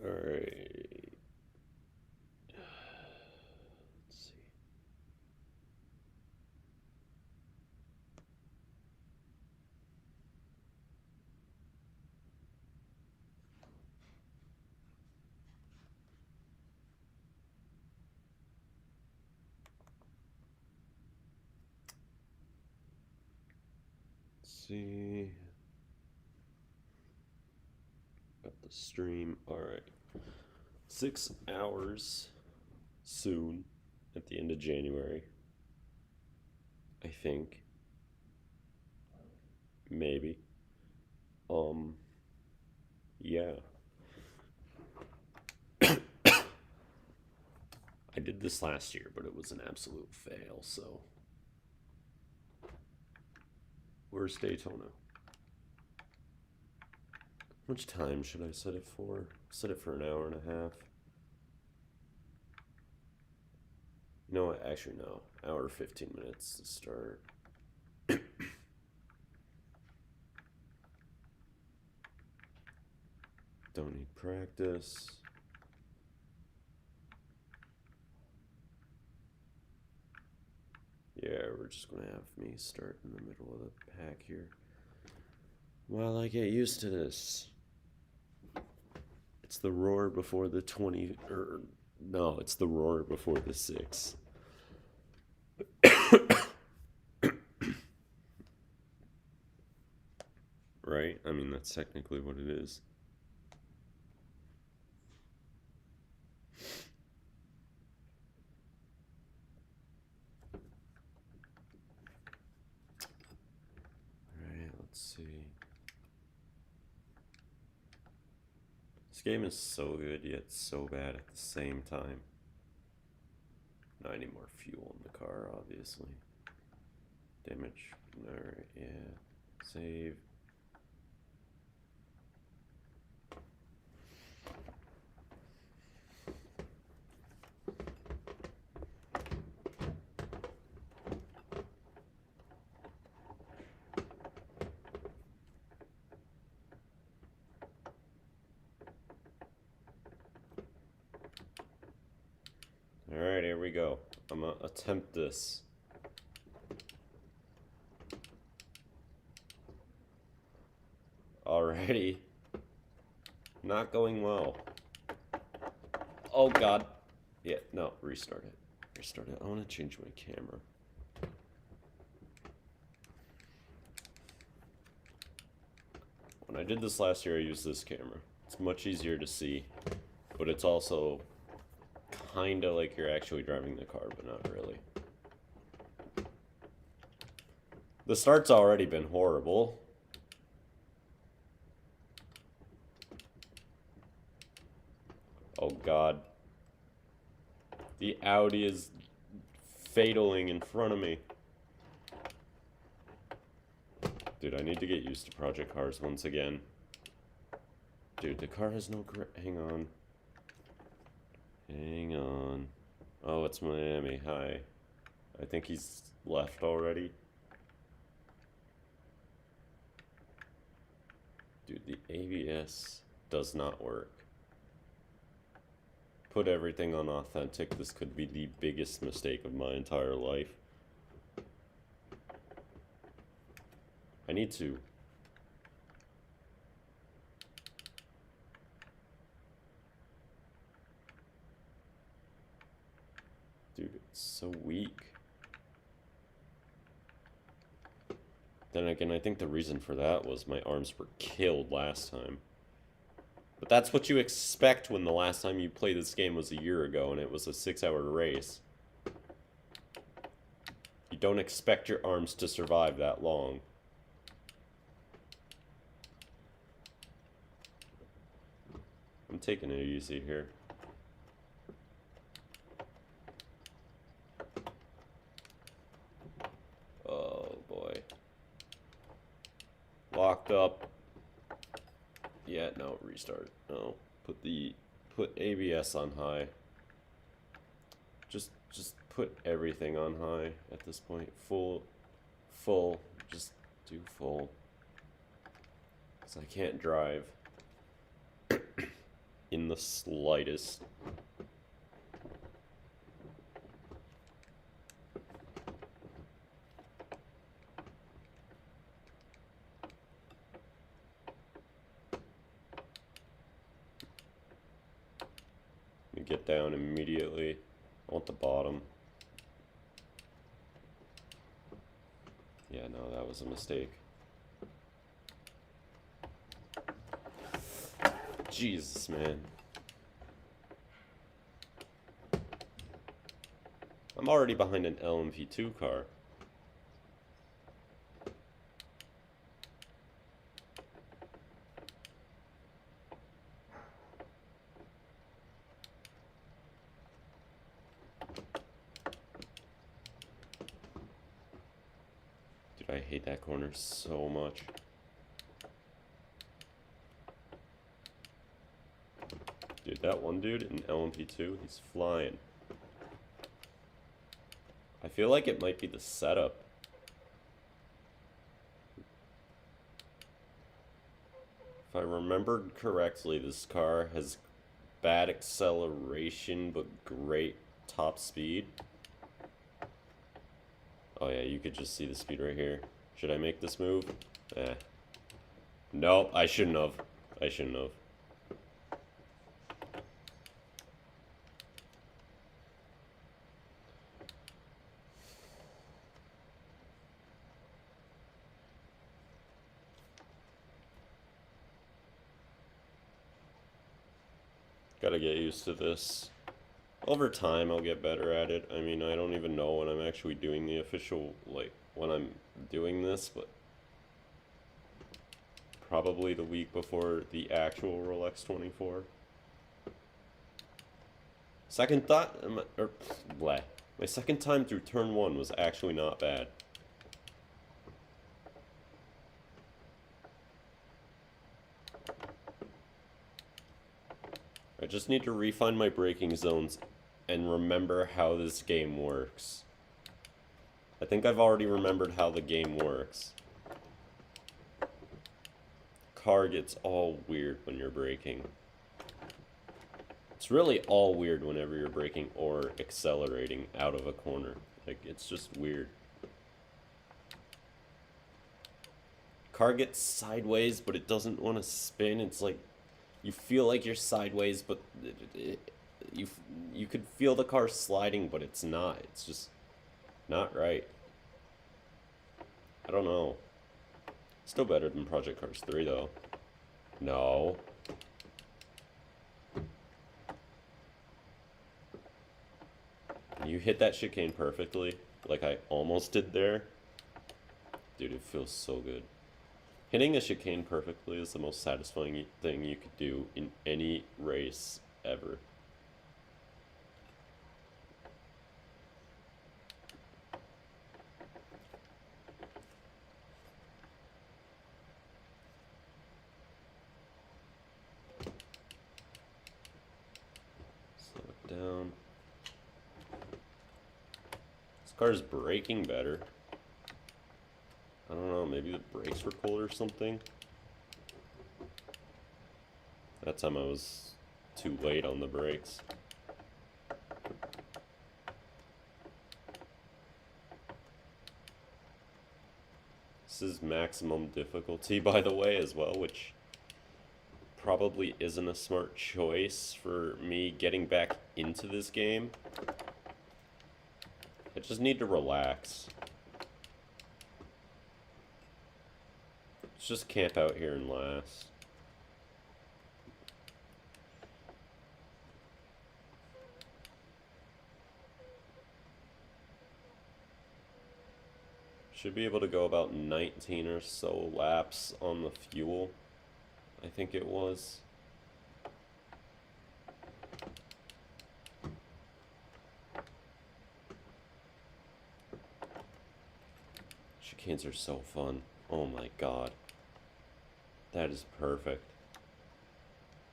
Alright. Let's see. Let's see. Got the stream. Alright. 6 hours soon at the end of January. I think. Maybe. Yeah. I did this last year, but it was an absolute fail, so. Where's Daytona? How much time should I set it for? Set it for an hour and a half. You know what? Actually, no. Hour 15 minutes to start. Don't need practice. Yeah, we're just gonna have me start in the middle of the pack here. While I get used to this. It's the roar before the 20, or no, it's the roar before the 6. Right? I mean, that's technically what it is. Alright, let's see. This game is so good, yet so bad at the same time. I need more fuel in the car, obviously. Damage. Alright, yeah. Save. Alright, here we go. I'm gonna attempt this. Alrighty. Not going well. Oh god. Yeah, no, restart it. Restart it. I want to change my camera. When I did this last year, I used this camera. It's much easier to see, but it's also kind of like you're actually driving the car, but not really. The start's already been horrible. Oh god. The Audi is fataling in front of me. Dude, I need to get used to project cars once again. Dude, the car has no grip. Hang on. Hang on. Oh, it's Miami. Hi. I think he's left already. Dude, the ABS does not work. Put everything on authentic. This could be the biggest mistake of my entire life. I need to. Dude, it's so weak. Then again, I think the reason for that was my arms were killed last time. But that's what you expect when the last time you played this game was a year ago and it was a 6-hour race. You don't expect your arms to survive that long. I'm taking it easy here. Oh boy. Locked up. Yeah, no, restart. No. Put ABS on high. Just put everything on high at this point. Full. Just do full. Cause I can't drive in the slightest. Get down immediately. I want the bottom. Yeah, no, that was a mistake. Jesus, man. I'm already behind an LMP2 car. I hate that corner so much. Dude, that one dude in LMP2, he's flying. I feel like it might be the setup. If I remembered correctly, this car has bad acceleration but great top speed. Oh yeah, you could just see the speed right here. Should I make this move? Eh. Nope, I shouldn't have. I shouldn't have. Gotta get used to this. Over time, I'll get better at it. I mean, I don't even know when I'm actually doing the official, like, when I'm doing this, but probably the week before the actual Rolex 24. Second thought, my second time through turn 1 was actually not bad. I just need to refine my braking zones and remember how this game works. I think I've already remembered how the game works. Car gets all weird when you're braking. It's really all weird whenever you're braking or accelerating out of a corner. Like, it's just weird. Car gets sideways, but it doesn't want to spin. It's like, you feel like you're sideways, but you could feel the car sliding, but it's not. It's just not right. I don't know. Still better than Project Cars 3, though. No. You hit that chicane perfectly, like I almost did there. Dude, it feels so good. Hitting a chicane perfectly is the most satisfying thing you could do in any race ever. Slow it down. This car's braking better. I don't know, maybe the brakes were pulled or something. That time I was too late on the brakes. This is maximum difficulty, by the way, as well, which probably isn't a smart choice for me getting back into this game. I just need to relax. Let's just camp out here and last. Should be able to go about 19 or so laps on the fuel, I think it was. Chicanes are so fun. Oh my god. That is perfect.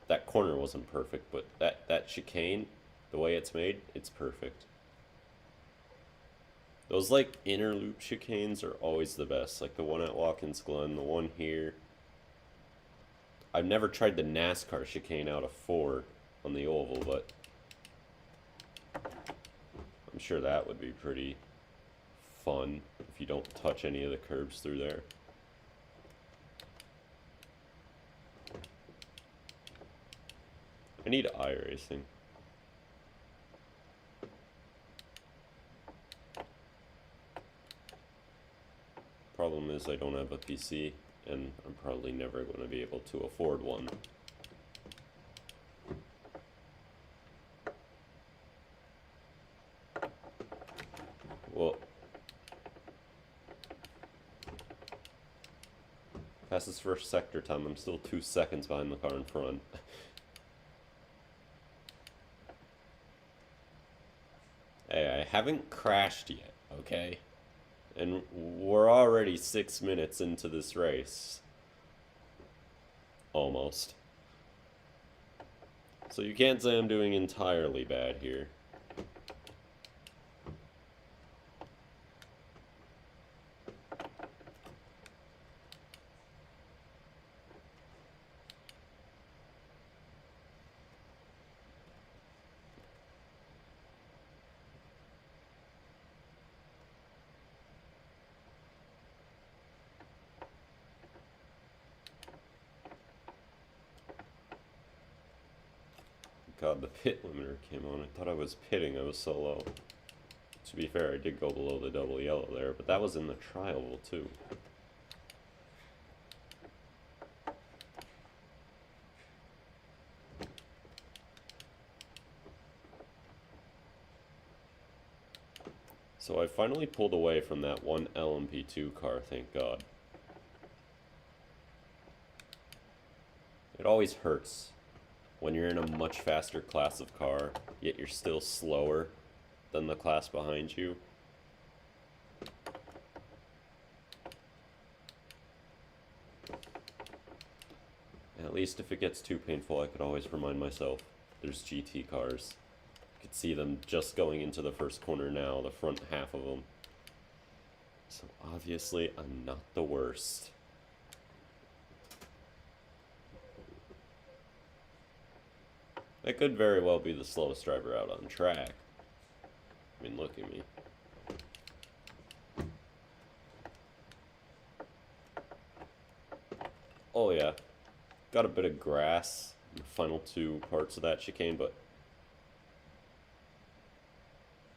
That corner wasn't perfect, but that chicane, the way it's made, it's perfect. Those, like, inner loop chicanes are always the best. Like the one at Watkins Glen, the one here. I've never tried the NASCAR chicane out of 4, on the oval, but I'm sure that would be pretty fun if you don't touch any of the curbs through there. I need iRacing. Problem is I don't have a PC, and I'm probably never going to be able to afford one. Well, past this first sector time, I'm still 2 seconds behind the car in front. Hey, I haven't crashed yet, okay? And we're already 6 minutes into this race. Almost. So you can't say I'm doing entirely bad here. God, the pit limiter came on. I thought I was pitting. I was so low. To be fair, I did go below the double yellow there, but that was in the trial too. So I finally pulled away from that one LMP2 car, thank God. It always hurts when you're in a much faster class of car, yet you're still slower than the class behind you. At least if it gets too painful, I could always remind myself there's GT cars. You could see them just going into the first corner now, the front half of them. So obviously, I'm not the worst. I could very well be the slowest driver out on track. I mean, look at me. Oh yeah, got a bit of grass in the final 2 parts of that chicane, but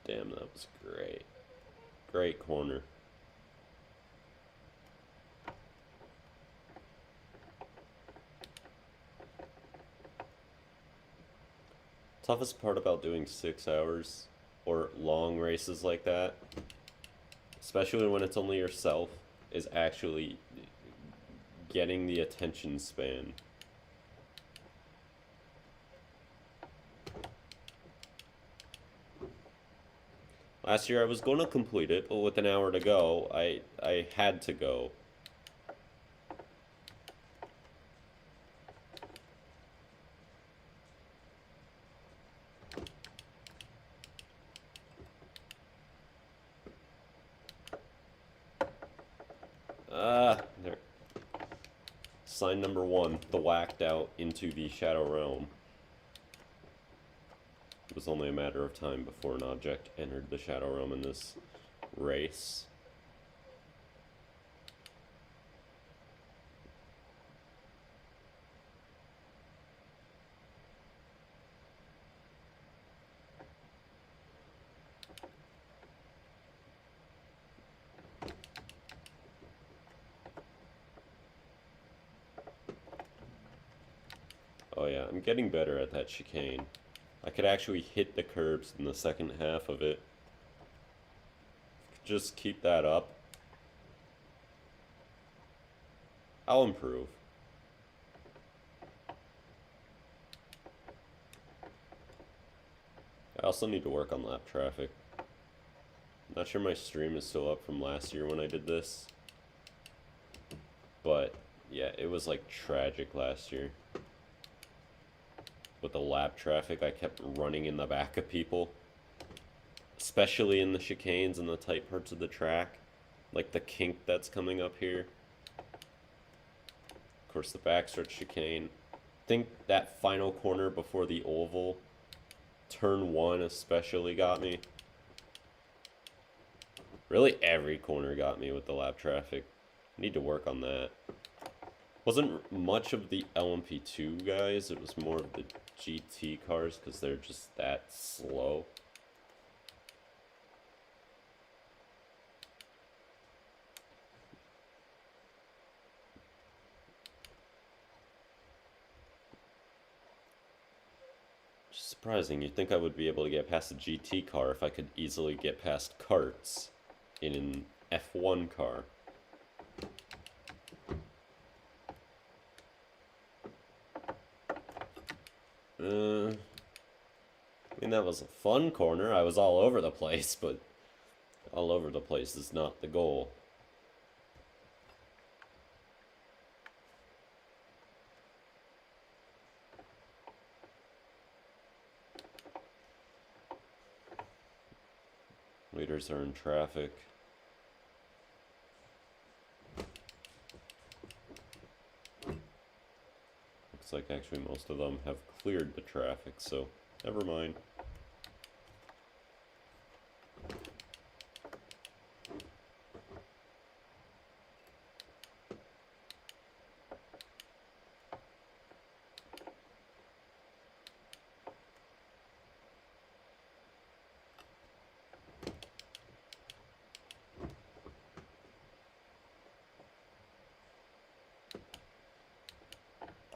damn, that was great. Great corner. Toughest part about doing 6 hours or long races like that, especially when it's only yourself, is actually getting the attention span. Last year I was going to complete it, but with an hour to go, I had to go. There. Sign number 1, the whacked out into the Shadow Realm. It was only a matter of time before an object entered the Shadow Realm in this race. Oh yeah, I'm getting better at that chicane. I could actually hit the curbs in the second half of it. Just keep that up. I'll improve. I also need to work on lap traffic. I'm not sure my stream is still up from last year when I did this. But yeah, it was like tragic last year. With the lap traffic, I kept running in the back of people. Especially in the chicanes and the tight parts of the track. Like the kink that's coming up here. Of course, the backstretch chicane. think that final corner before the oval, turn 1 especially got me. Really, every corner got me with the lap traffic. Need to work on that. Wasn't much of the LMP2 guys, it was more of the GT cars because they're just that slow. Surprising, you'd think I would be able to get past a GT car if I could easily get past karts in an F1 car. I mean, that was a fun corner. I was all over the place, but all over the place is not the goal. Leaders are in traffic. Looks like actually most of them have cleared the traffic, so never mind.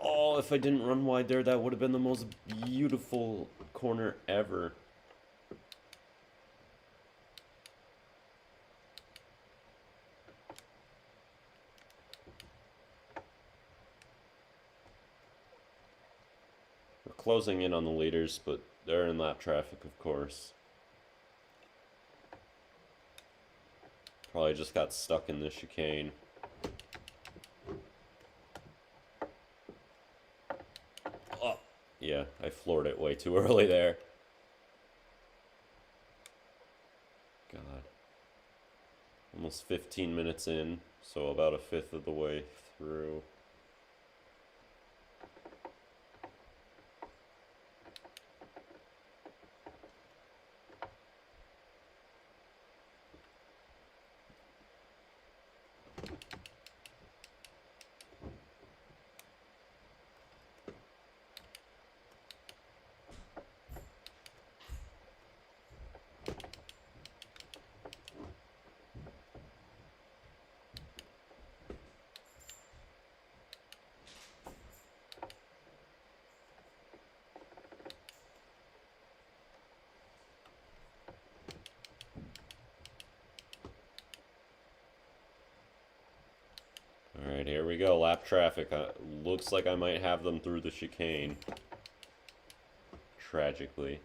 Oh, if I didn't run wide there, that would have been the most beautiful corner ever. We're closing in on the leaders, but they're in lap traffic, of course. Probably just got stuck in the chicane. Yeah, I floored it way too early there. God. Almost 15 minutes in, so about a fifth of the way through. Alright, here we go. Lap traffic. Looks like I might have them through the chicane. Tragically.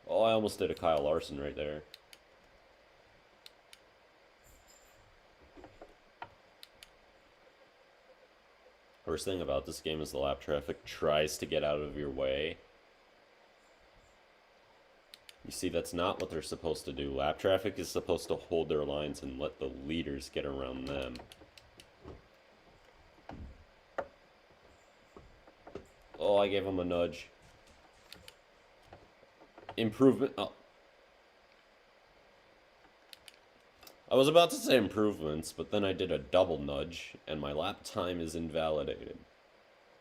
Oh, I almost did a Kyle Larson right there. Worst thing about this game is the lap traffic tries to get out of your way. You see, that's not what they're supposed to do. Lap traffic is supposed to hold their lines and let the leaders get around them. Oh, I gave him a nudge. Improvement. Oh. I was about to say improvements, but then I did a double nudge, and my lap time is invalidated.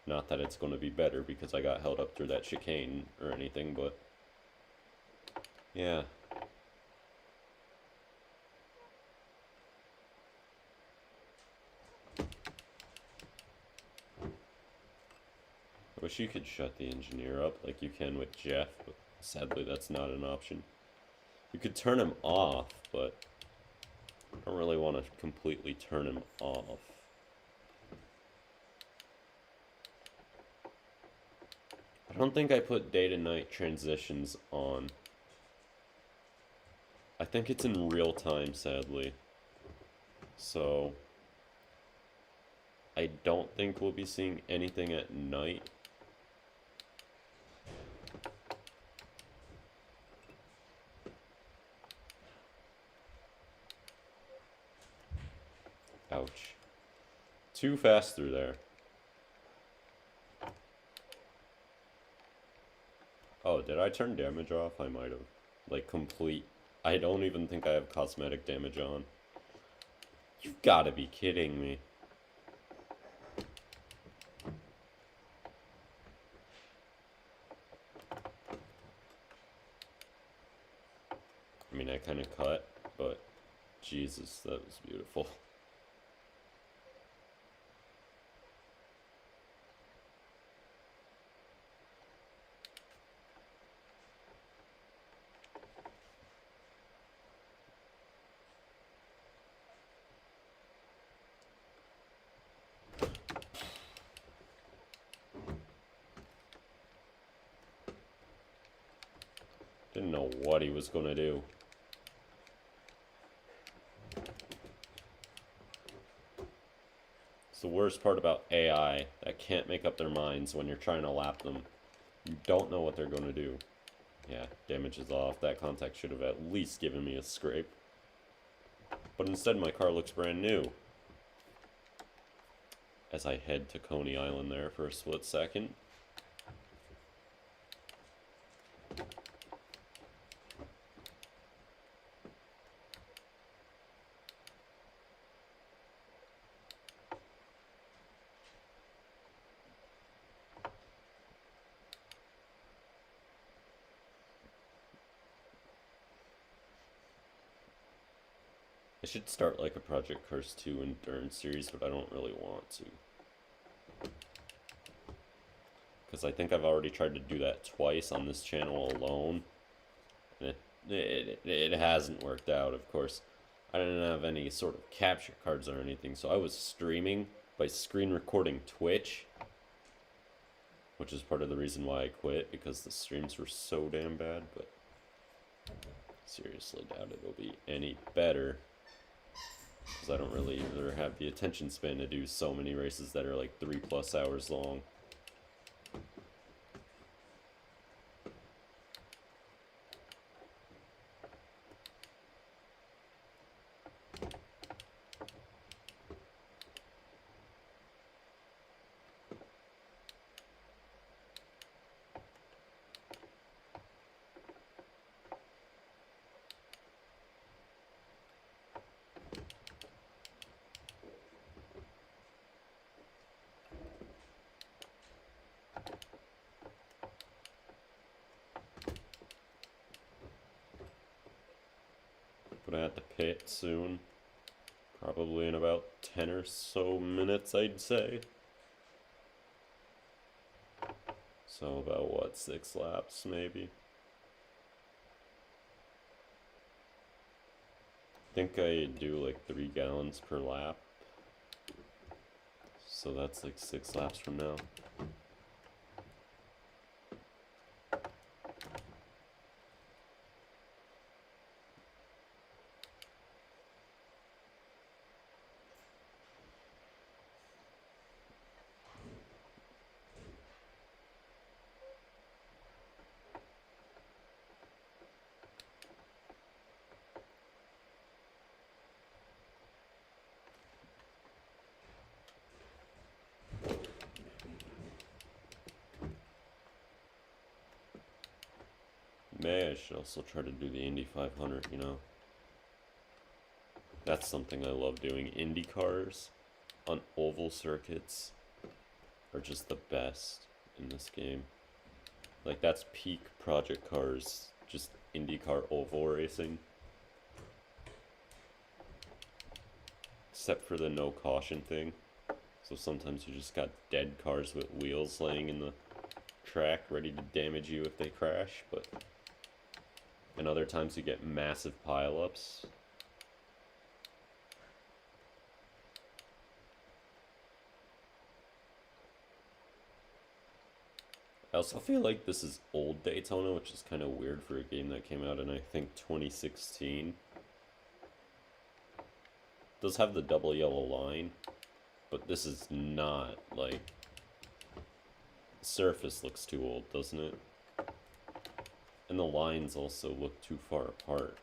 Not that it's going to be better because I got held up through that chicane or anything, but yeah. I wish you could shut the engineer up like you can with Jeff, but sadly that's not an option. You could turn him off, but I don't really want to completely turn him off. I don't think I put day to night transitions on. I think it's in real time, sadly. So I don't think we'll be seeing anything at night. Ouch. Too fast through there. did I turn damage off? I might have. Like, complete. I don't even think I have cosmetic damage on. You've got to be kidding me. I mean, I kind of cut, but Jesus, that was beautiful. Didn't know what he was going to do. It's the worst part about AI that can't make up their minds when you're trying to lap them. You don't know what they're going to do. Yeah, damage is off. That contact should have at least given me a scrape. But instead my car looks brand new. As I head to Coney Island there for a split second. I should start like a Project Cars 2 endurance series, but I don't really want to. Because I think I've already tried to do that twice on this channel alone. And it hasn't worked out, of course. I didn't have any sort of capture cards or anything, so I was streaming by screen recording Twitch. Which is part of the reason why I quit, because the streams were so damn bad, but seriously doubt it'll be any better. Because I don't really either have the attention span to do so many races that are like 3+ hours long. But I have to pit soon. Probably in about 10 or so minutes, I'd say. So about what, 6 laps maybe? I think I do like 3 gallons per lap. So that's like 6 laps from now. I should also try to do the Indy 500, you know. That's something I love doing. Indy cars on oval circuits are just the best in this game. Like, that's peak Project Cars, just IndyCar oval racing. Except for the no caution thing. So sometimes you just got dead cars with wheels laying in the track ready to damage you if they crash, but... And other times you get massive pileups. I also feel like this is old Daytona, which is kind of weird for a game that came out in, I think, 2016. It does have the double yellow line, but this is not, like... The surface looks too old, doesn't it? And the lines also look too far apart.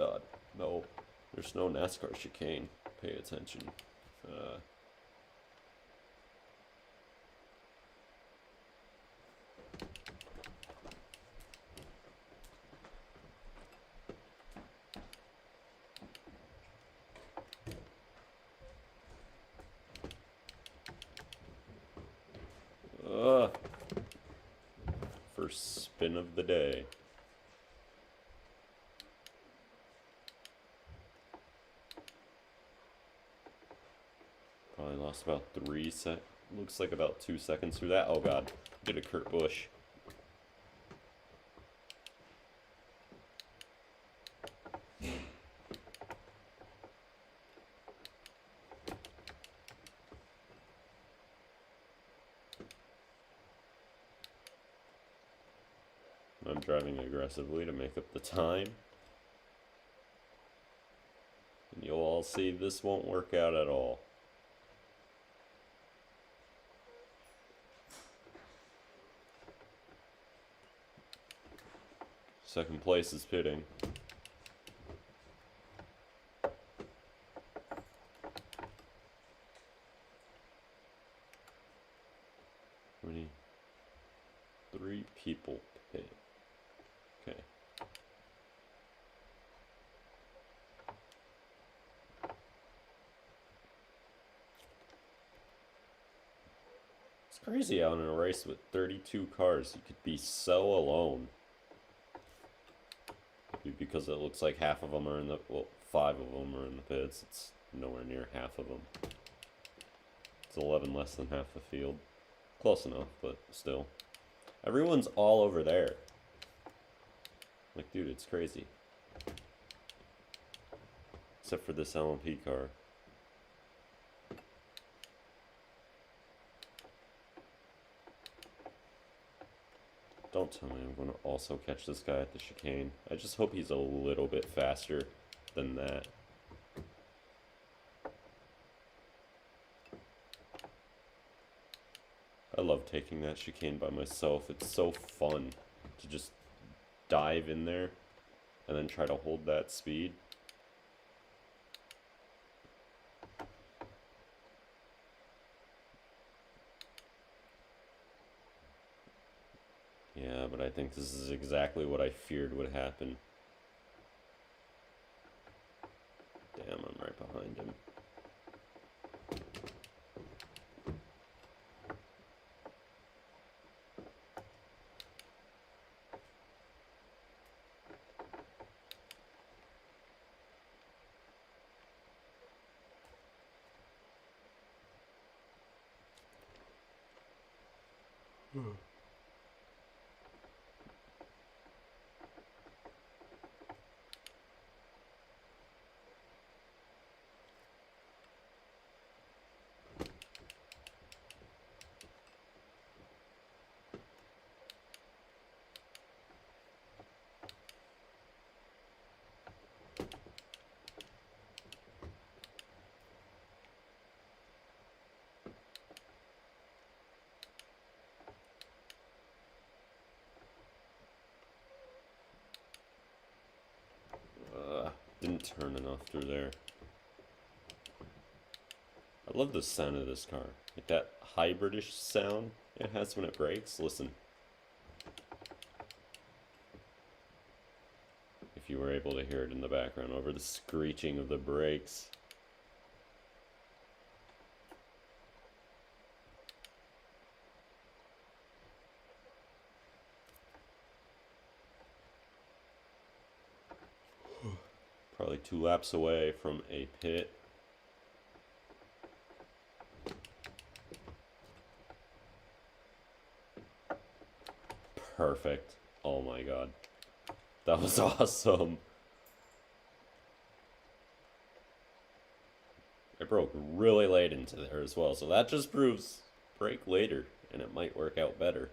God. No. There's no NASCAR chicane. Pay attention. First spin of the day. Probably lost about 3 sec. Looks like about 2 seconds through that. Oh God, did a Kurt Busch. I'm driving aggressively to make up the time. And you'll all see this won't work out at all. Second place is pitting. How many? 3 people pit. Okay. It's crazy out in a race with 32 cars. You could be so alone. Because it looks like half of them are in the, well, 5 of them are in the pits. It's nowhere near half of them. It's 11 less than half the field. Close enough, but still. Everyone's all over there. Like, dude, it's crazy. Except for this LMP car. Don't tell me I'm going to also catch this guy at the chicane. I just hope he's a little bit faster than that. I love taking that chicane by myself. It's so fun to just dive in there and then try to hold that speed. Yeah, but I think this is exactly what I feared would happen. Damn, I'm right behind him. Didn't turn enough through there. I love the sound of this car. Like that hybridish sound it has when it brakes. Listen. If you were able to hear it in the background over the screeching of the brakes. Probably 2 laps away from a pit. Perfect. Oh my god. That was awesome. I broke really late into there as well, so that just proves brake later and it might work out better.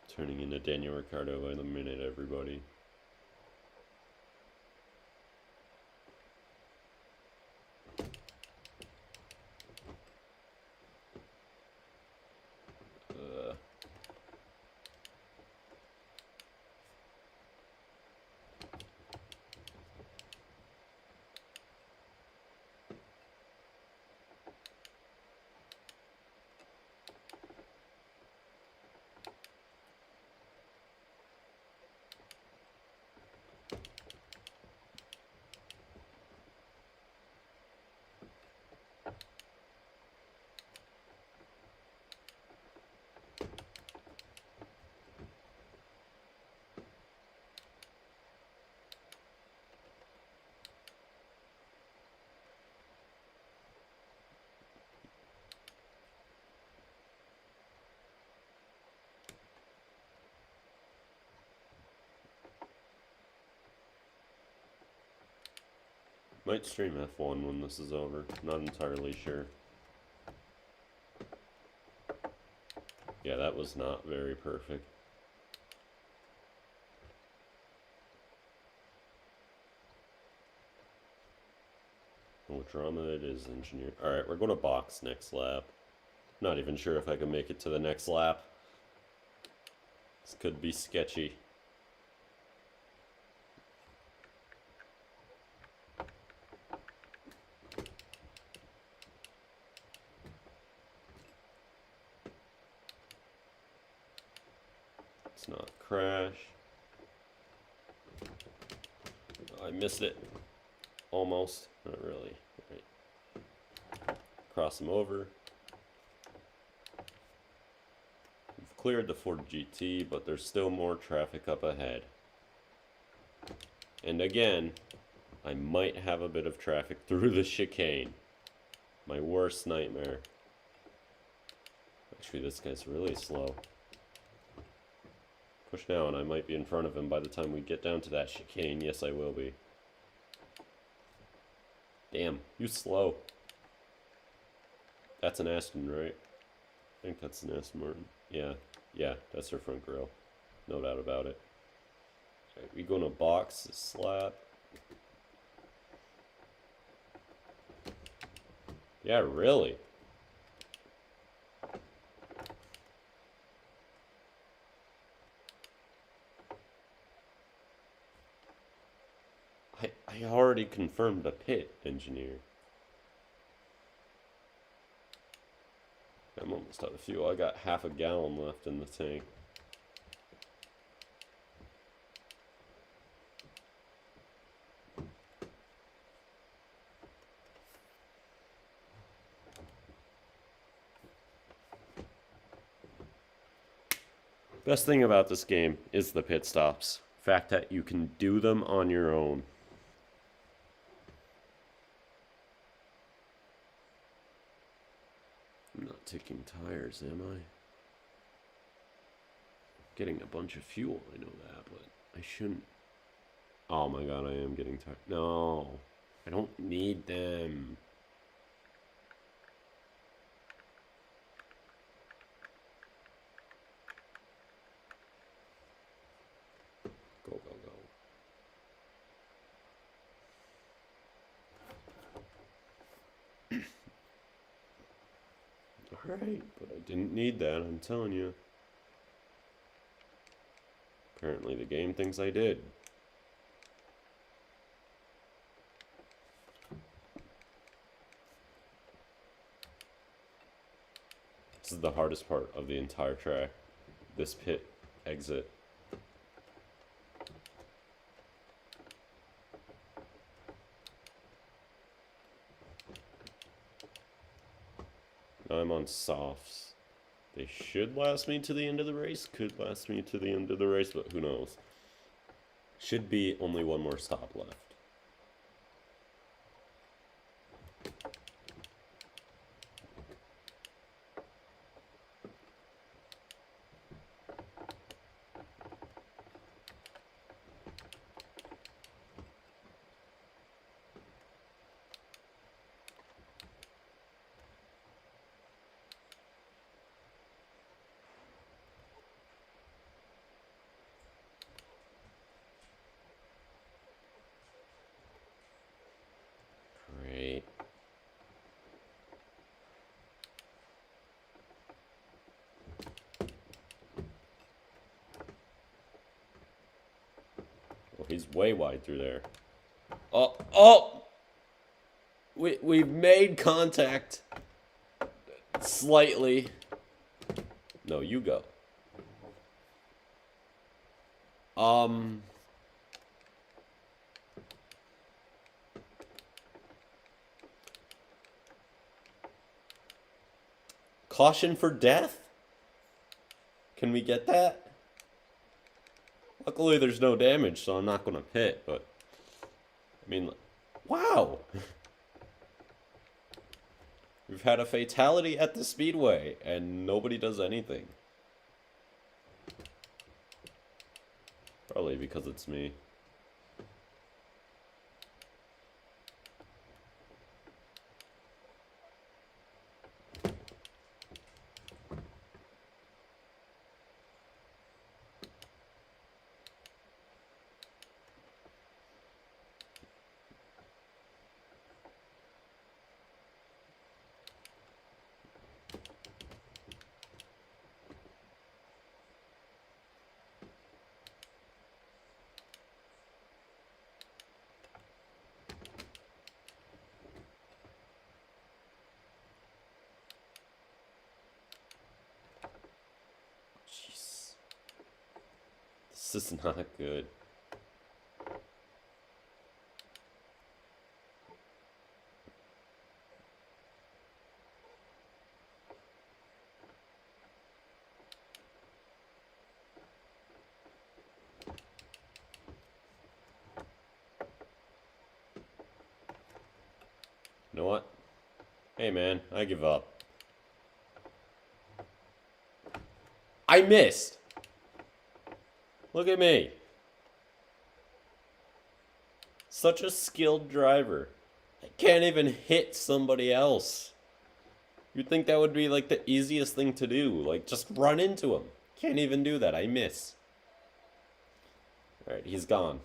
Turning into Daniel Ricciardo by the minute, everybody. Might stream F1 when this is over. Not entirely sure. Yeah, that was not very perfect. What drama it is, engineer. Alright, we're going to box next lap. Not even sure if I can make it to the next lap. This could be sketchy. Let's not crash. I missed it. Almost. Not really. Right. Cross them over. We've cleared the Ford GT, but there's still more traffic up ahead. And again, I might have a bit of traffic through the chicane. My worst nightmare. Actually, this guy's really slow. Push now and I might be in front of him by the time we get down to that chicane. Yes, I will be. Damn, you slow. That's an Aston, right? I think that's an Aston Martin. Yeah, that's her front grille. No doubt about it. Right, we gonna box this lap. Yeah, really? I already confirmed a pit, engineer. I'm almost out of fuel. I got half a gallon left in the tank. Best thing about this game is the pit stops. Fact that you can do them on your own. I'm not taking tires, am I? Getting a bunch of fuel, I know that, but I shouldn't. Oh my god, I am getting tired. No, I don't need them. Go, go, go. Alright, but I didn't need that, I'm telling you. Apparently the game thinks I did. This is the hardest part of the entire track. This pit exit. Now I'm on softs. They should last me to the end of the race. Could last me to the end of the race, but who knows. Should be only one more stop left. Great. Oh, he's way wide through there. Oh! We've made contact. Slightly. No, you go. Caution for death? Can we get that? Luckily there's no damage, so I'm not going to pit, but... I mean, wow! We've had a fatality at the speedway, and nobody does anything. Probably because it's me. This is not good. You know what? Hey man, I give up. I missed! Look at me. Such a skilled driver. I can't even hit somebody else. You'd think that would be like the easiest thing to do. Like, just run into him. Can't even do that. I miss. Alright, he's gone.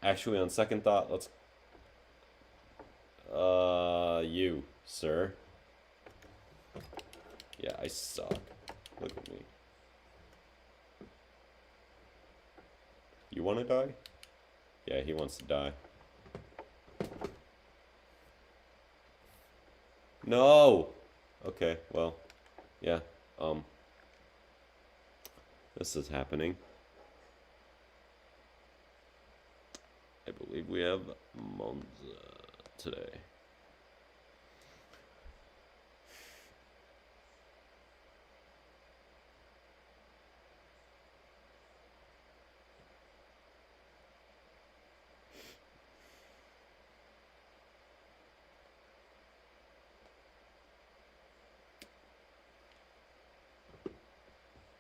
Actually, on second thought, let's... you, sir. Yeah, I suck. Look at me. You want to die? Yeah, he wants to die. No! Okay, well, yeah, this is happening. I believe we have Monza today.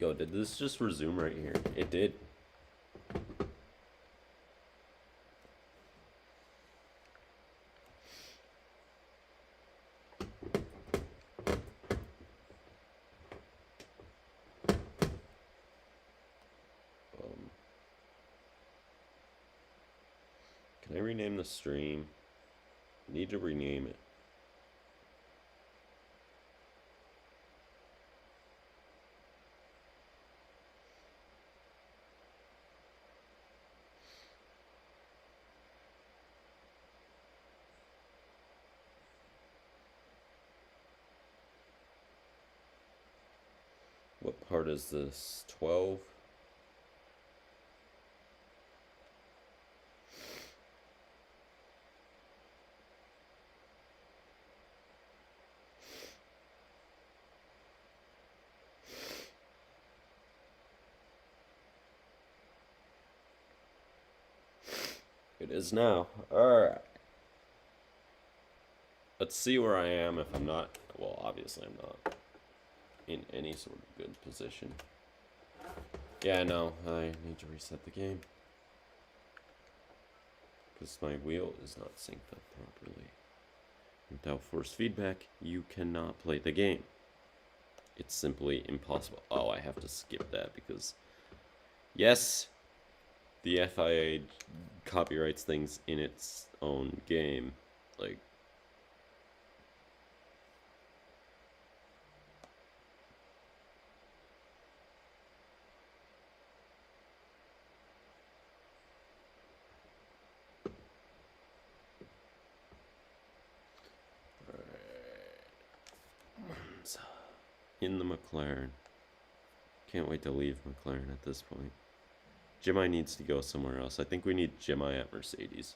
Yo, did this just resume right here? It did. Can I rename the stream? I need to rename it. What part is this? 12? It is now. Alright. Let's see where I am if I'm not... Well, obviously I'm not in any sort of good position. Yeah, no, I need to reset the game. Because my wheel is not synced up properly. Without force feedback, you cannot play the game. It's simply impossible. Oh, I have to skip that because... Yes, the FIA copyrights things in its own game. Like... Monza. In the McLaren. Can't wait to leave McLaren at this point. Jimmy needs to go somewhere else. I think we need Jimmy at Mercedes.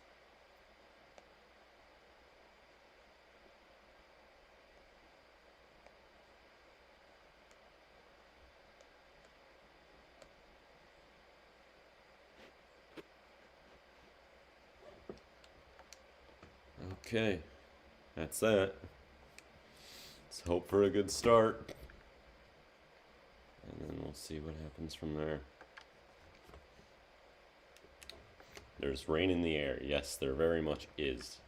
Okay, that's that. Let's hope for a good start. And then we'll see what happens from there. There's rain in the air. Yes, there very much is.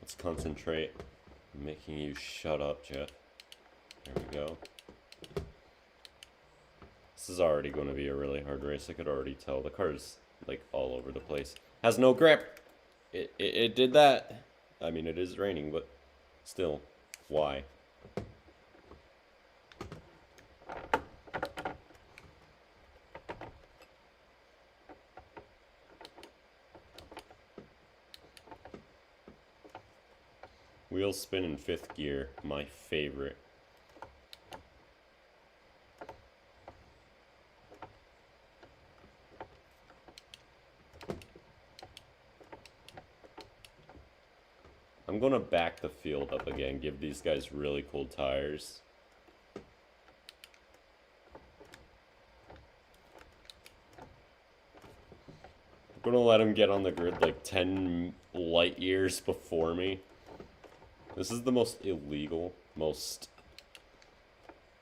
Let's concentrate. I'm making you shut up, Jeff. There we go. This is already going to be a really hard race. I could already tell. The car's like all over the place. Has no grip. It did that. I mean, it is raining, but still, why? Wheel spin in 5th gear, my favorite. I'm gonna back the field up again, give these guys really cool tires. I'm gonna let them get on the grid like 10 light years before me. This is the most illegal, most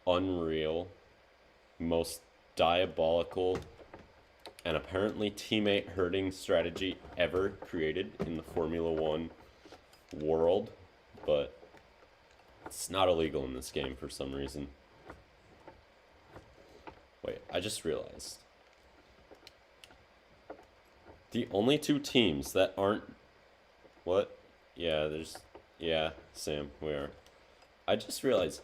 unreal, most diabolical, and apparently teammate hurting strategy ever created in the Formula 1 world, but it's not illegal in this game for some reason. Wait, I just realized. The only 2 teams that aren't... What? Yeah, there's... Yeah, Sam, we are. I just realized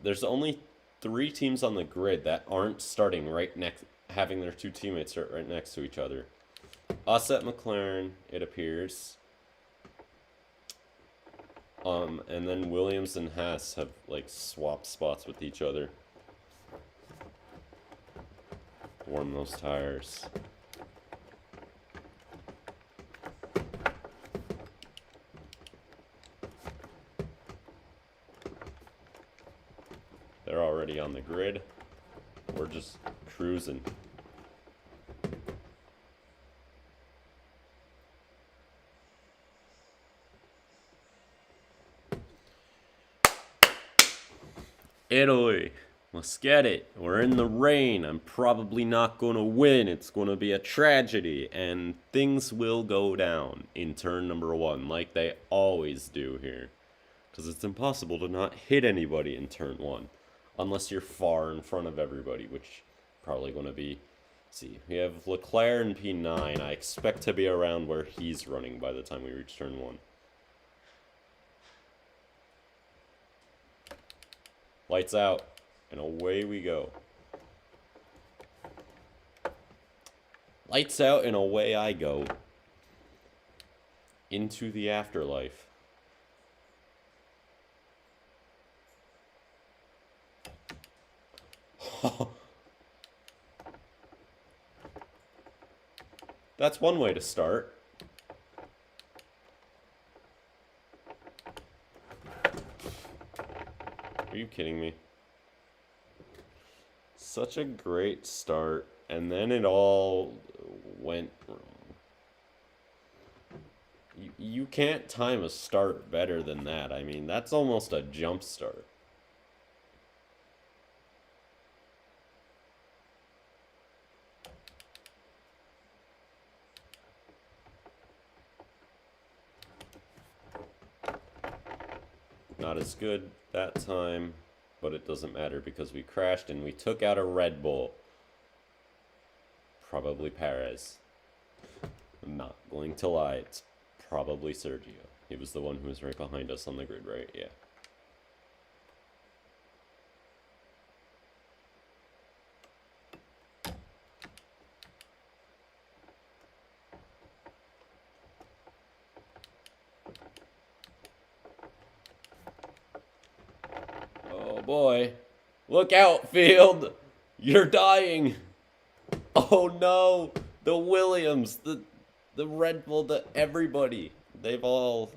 there's only 3 teams on the grid that aren't starting right next... having their 2 teammates start right next to each other. Us at McLaren, it appears. And then Williams and Haas have, like, swapped spots with each other. Warm those tires. They're already on the grid. We're just cruising. Italy, let's get it. We're in the rain. I'm probably not going to win. It's going to be a tragedy. And things will go down in turn number 1, like they always do here. Because it's impossible to not hit anybody in turn 1. Unless you're far in front of everybody, which probably going to be... See, we have Leclerc in P9. I expect to be around where he's running by the time we reach turn 1. Lights out, and away we go. Lights out, and away I go. Into the afterlife. That's one way to start. Are you kidding me? Such a great start, and then it all went wrong. You can't time a start better than that. I mean, that's almost a jump start. Not as good that time, but it doesn't matter because we crashed and we took out a Red Bull. Probably Perez. I'm not going to lie, it's probably Sergio. He was the one who was right behind us on the grid, right? Yeah. Oh boy. Look out, field! You're dying! Oh no! The Williams, the Red Bull, everybody. They've all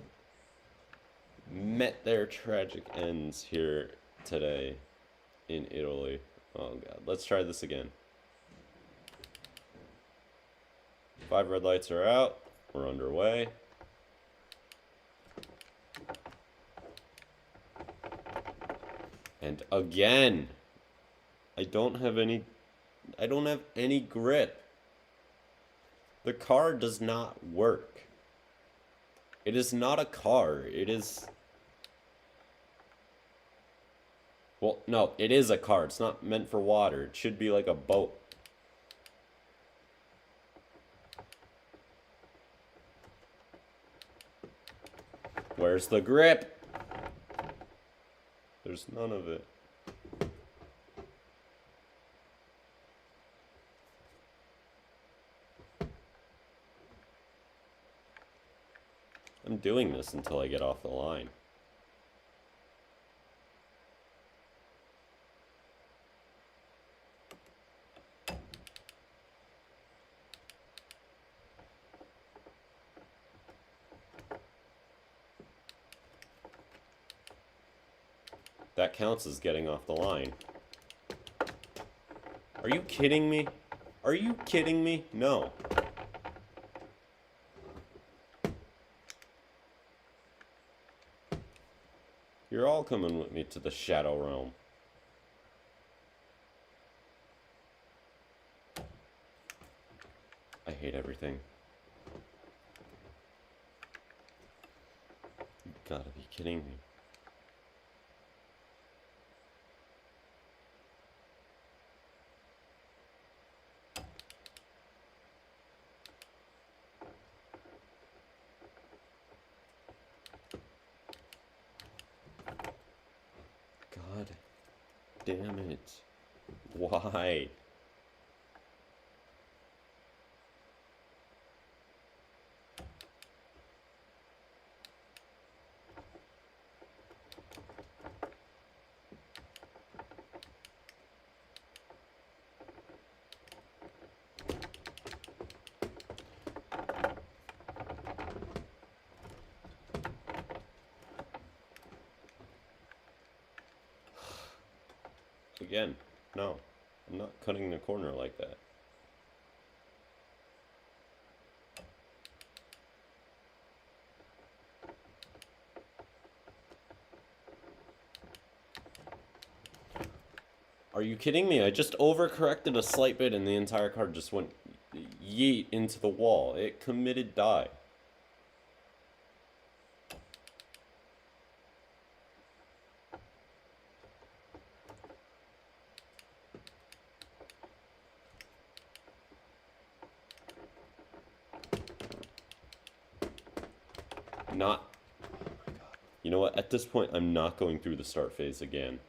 met their tragic ends here today in Italy. Oh god. Let's try this again. 5 red lights are out. We're underway. And again, I don't have any grip. The car does not work. It is not a car. It is... Well, no, it is a car. It's not meant for water. It should be like a boat. Where's the grip? There's none of it. I'm doing this until I get off the line. That counts as getting off the line. Are you kidding me? Are you kidding me? No. You're all coming with me to the Shadow Realm. I hate everything. You gotta be kidding me. God damn it. Why? Again, no. I'm not cutting the corner like that. Are you kidding me? I just overcorrected a slight bit and the entire card just went yeet into the wall. It committed die. Not. Oh my god. You know what? At this point, I'm not going through the start phase again.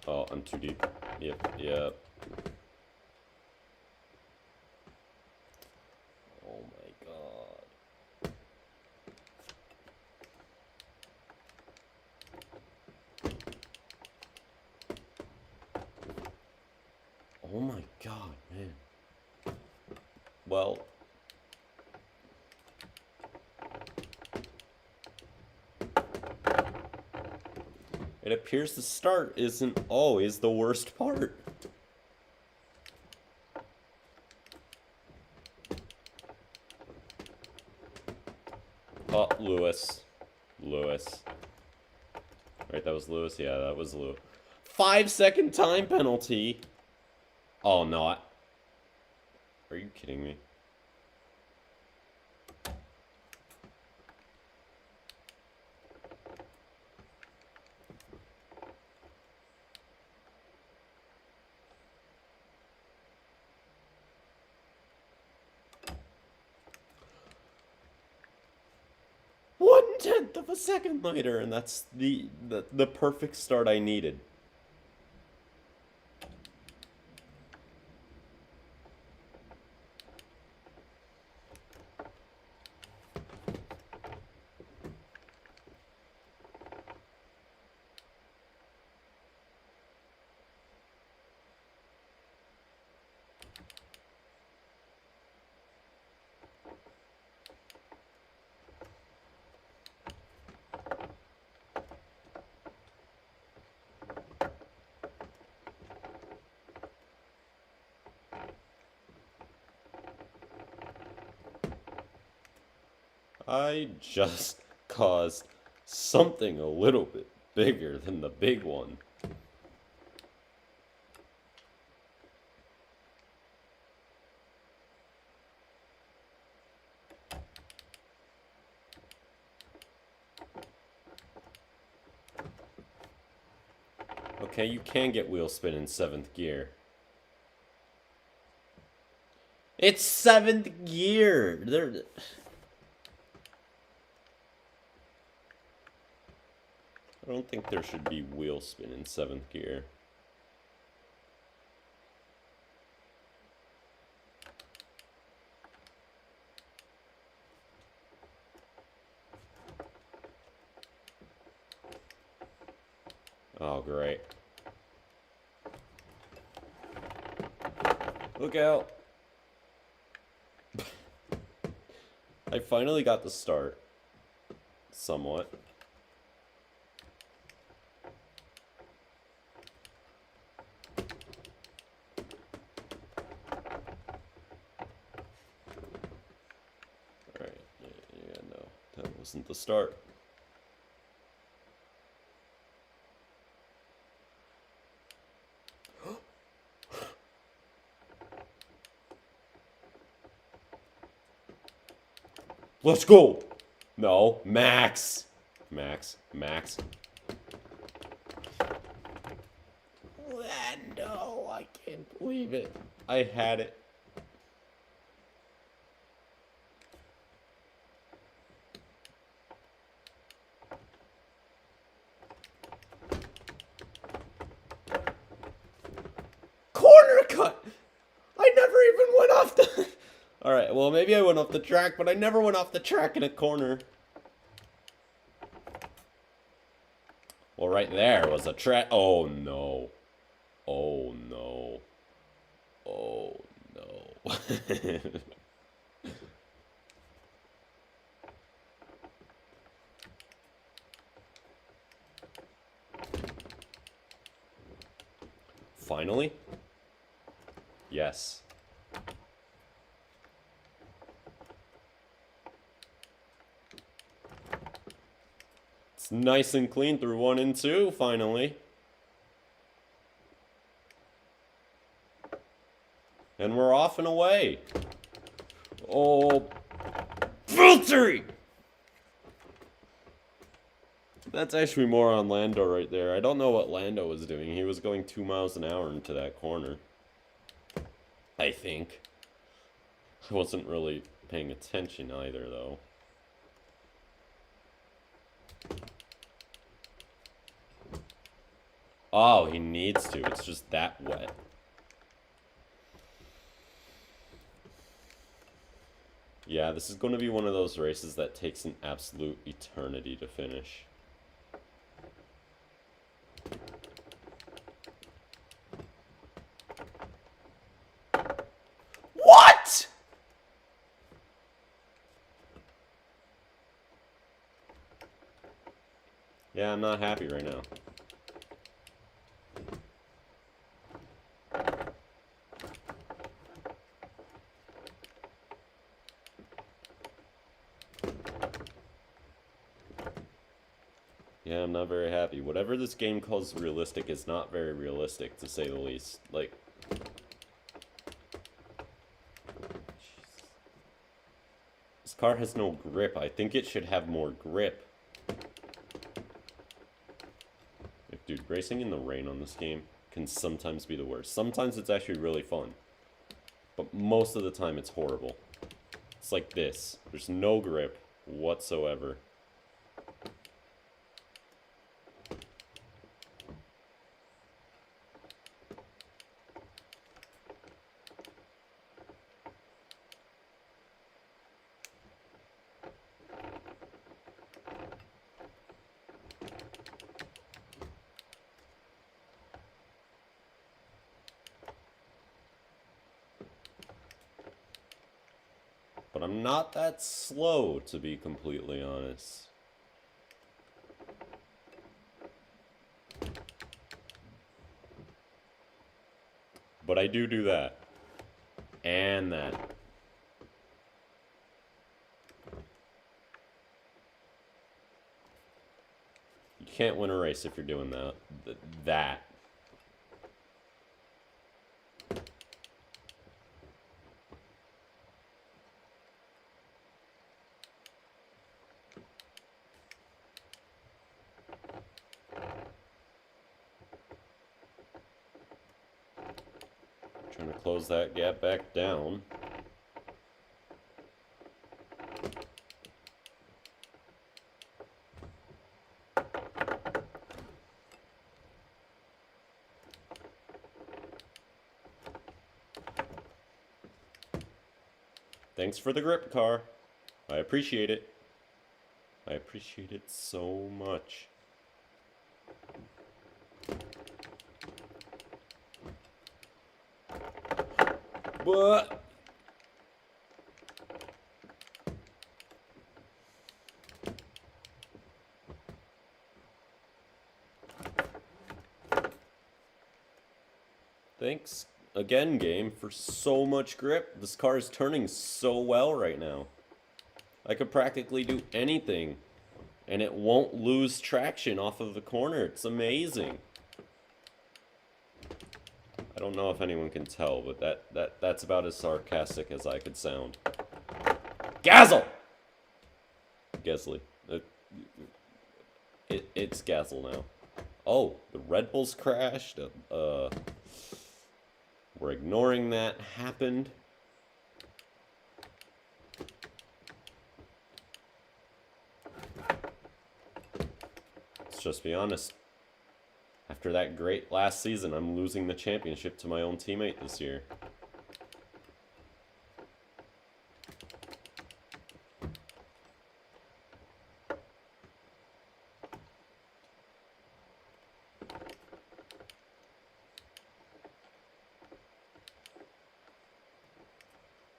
Oh, I'm too deep. Yep, yep. Oh my god. Oh my god, man. Well, it appears the start isn't always the worst part. Oh, Lewis. Lewis. Right, that was Lewis? Yeah, that was Lewis. 5-second time penalty. Oh, no. Are you kidding me? One-tenth of a second later, and that's the perfect start I needed. I just caused something a little bit bigger than the big one. Okay, you can get wheel spin in 7th gear. It's 7th gear! I don't think there should be wheel spin in 7th gear. Oh, great. Look out! I finally got the start. Somewhat. Alright, yeah, no. That wasn't the start. Let's go! No, Max! Max. No, I can't believe it. I had it. Corner cut! I never even went off the... Alright, well, maybe I went off the track, but I never went off the track in a corner. Well, right there was a track. Oh, no. Oh, no. Oh, no. Finally? Yes. It's nice and clean through 1 and 2, finally. And we're off and away. Oh, filthy! That's actually more on Lando right there. I don't know what Lando was doing. He was going 2 miles an hour into that corner. I think. I wasn't really paying attention either, though. Oh, he needs to. It's just that wet. Yeah, this is going to be one of those races that takes an absolute eternity to finish. What?! Yeah, I'm not happy right now. Yeah, I'm not very happy. Whatever this game calls realistic is not very realistic, to say the least. Like... This car has no grip. I think it should have more grip. Dude, racing in the rain on this game can sometimes be the worst. Sometimes it's actually really fun. But most of the time it's horrible. It's like this. There's no grip whatsoever. But I'm not that slow, to be completely honest. But I do that. And that. You can't win a race if you're doing that. Trying to close that gap back down. Thanks for the grip, car. I appreciate it. I appreciate it so much. But Thanks again, game, for so much grip. This car is turning so well right now. I could practically do anything, and it won't lose traction off of the corner. It's amazing. I don't know if anyone can tell, but that's about as sarcastic as I could sound. Gazzle! Gesley. It's Gazzle now. Oh, the Red Bulls crashed. We're ignoring that happened. Let's just be honest. After that great last season, I'm losing the championship to my own teammate this year.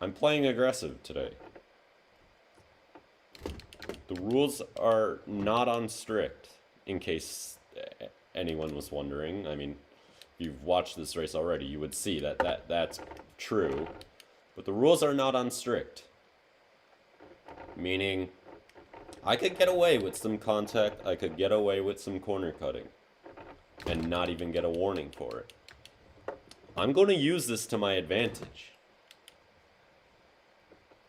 I'm playing aggressive today. The rules are not on strict, in case anyone was wondering. I mean, if you've watched this race already, you would see that's true. But the rules are not on strict. Meaning, I could get away with some contact, I could get away with some corner cutting, and not even get a warning for it. I'm going to use this to my advantage.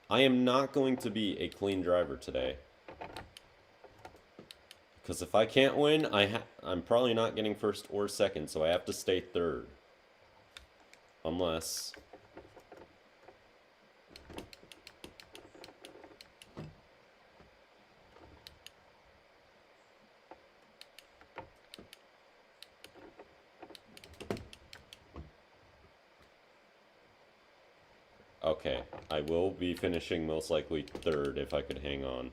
I am not going to be a clean driver today. Because if I can't win, I'm probably not getting first or second, so I have to stay third. Unless... Okay, I will be finishing most likely third if I could hang on.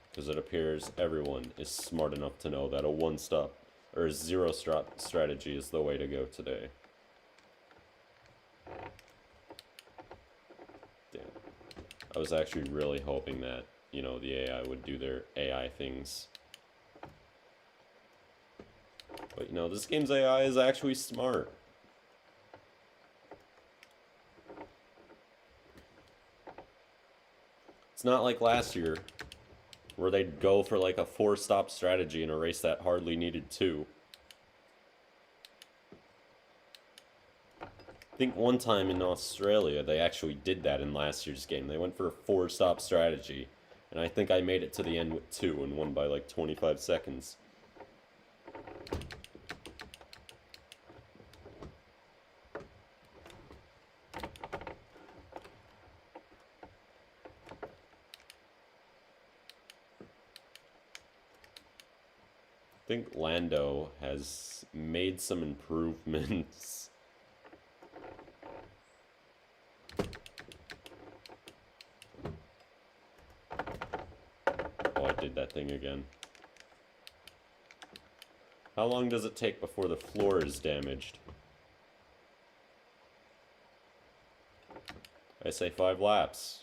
Because it appears everyone is smart enough to know that a one-stop or a zero-stop strategy is the way to go today. Damn. I was actually really hoping that, you know, the AI would do their AI things. But, you know, this game's AI is actually smart. It's not like last year, where they'd go for like a 4-stop strategy in a race that hardly needed 2. I think one time in Australia, they actually did that in last year's game. They went for a 4-stop strategy, and I think I made it to the end with 2 and won by like 25 seconds. I think Lando has made some improvements. Oh, I did that thing again. How long does it take before the floor is damaged? I say 5 laps.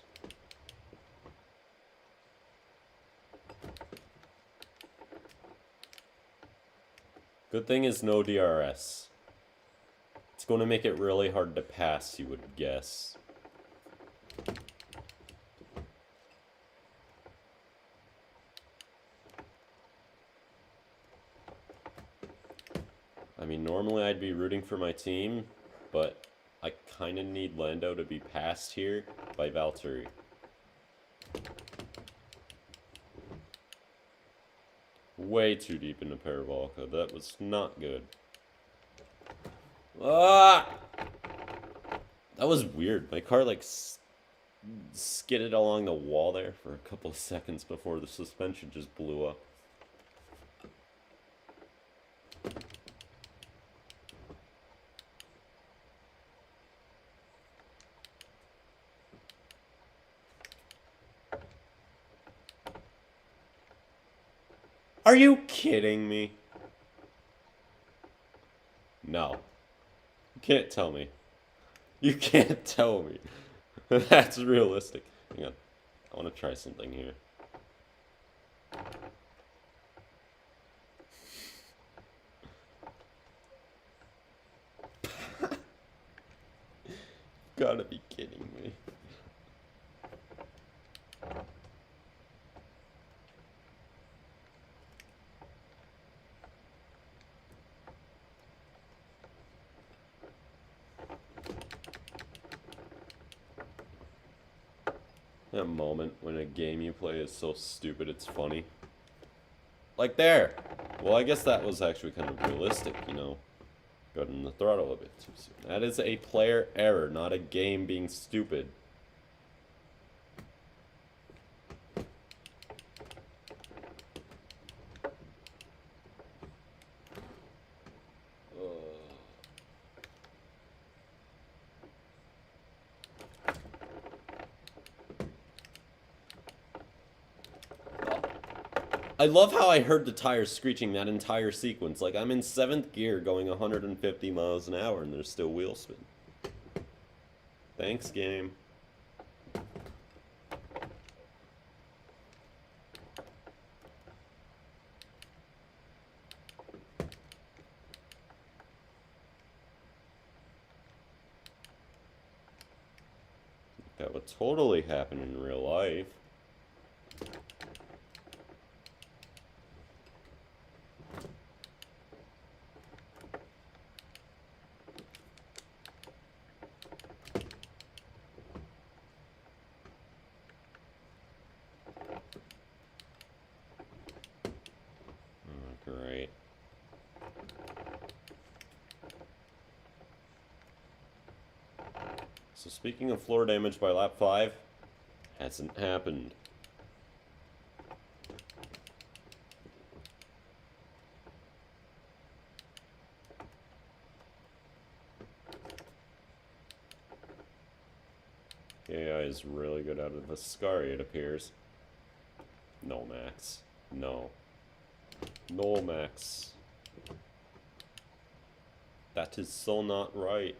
Good thing is no DRS. It's going to make it really hard to pass, you would guess. I mean, normally I'd be rooting for my team, but I kind of need Lando to be passed here by Valtteri. Way too deep into Paravolca. That was not good. Ah! That was weird. My car like skidded along the wall there for a couple of seconds before the suspension just blew up. Are you kidding me? No. You can't tell me. You can't tell me. That's realistic. Hang on. I want to try something here. gotta be kidding me. That moment when a game you play is so stupid it's funny. Like there! Well, I guess that was actually kind of realistic, you know. Got in the throttle a bit too soon. That is a player error, not a game being stupid. I love how I heard the tires screeching that entire sequence. Like, I'm in 7th gear going 150 miles an hour and there's still wheel spin. Thanks, game. That would totally happen in real life. Great. So speaking of floor damage by lap 5, hasn't happened. AI is really good out of the Ascari, it appears. No, Max. No. No, Max. That is so not right.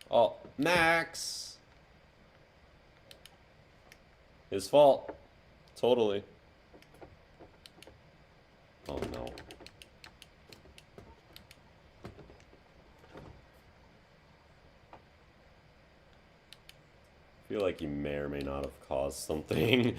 Oh, Max! His fault. Totally. Oh no. I feel like he may or may not have caused something.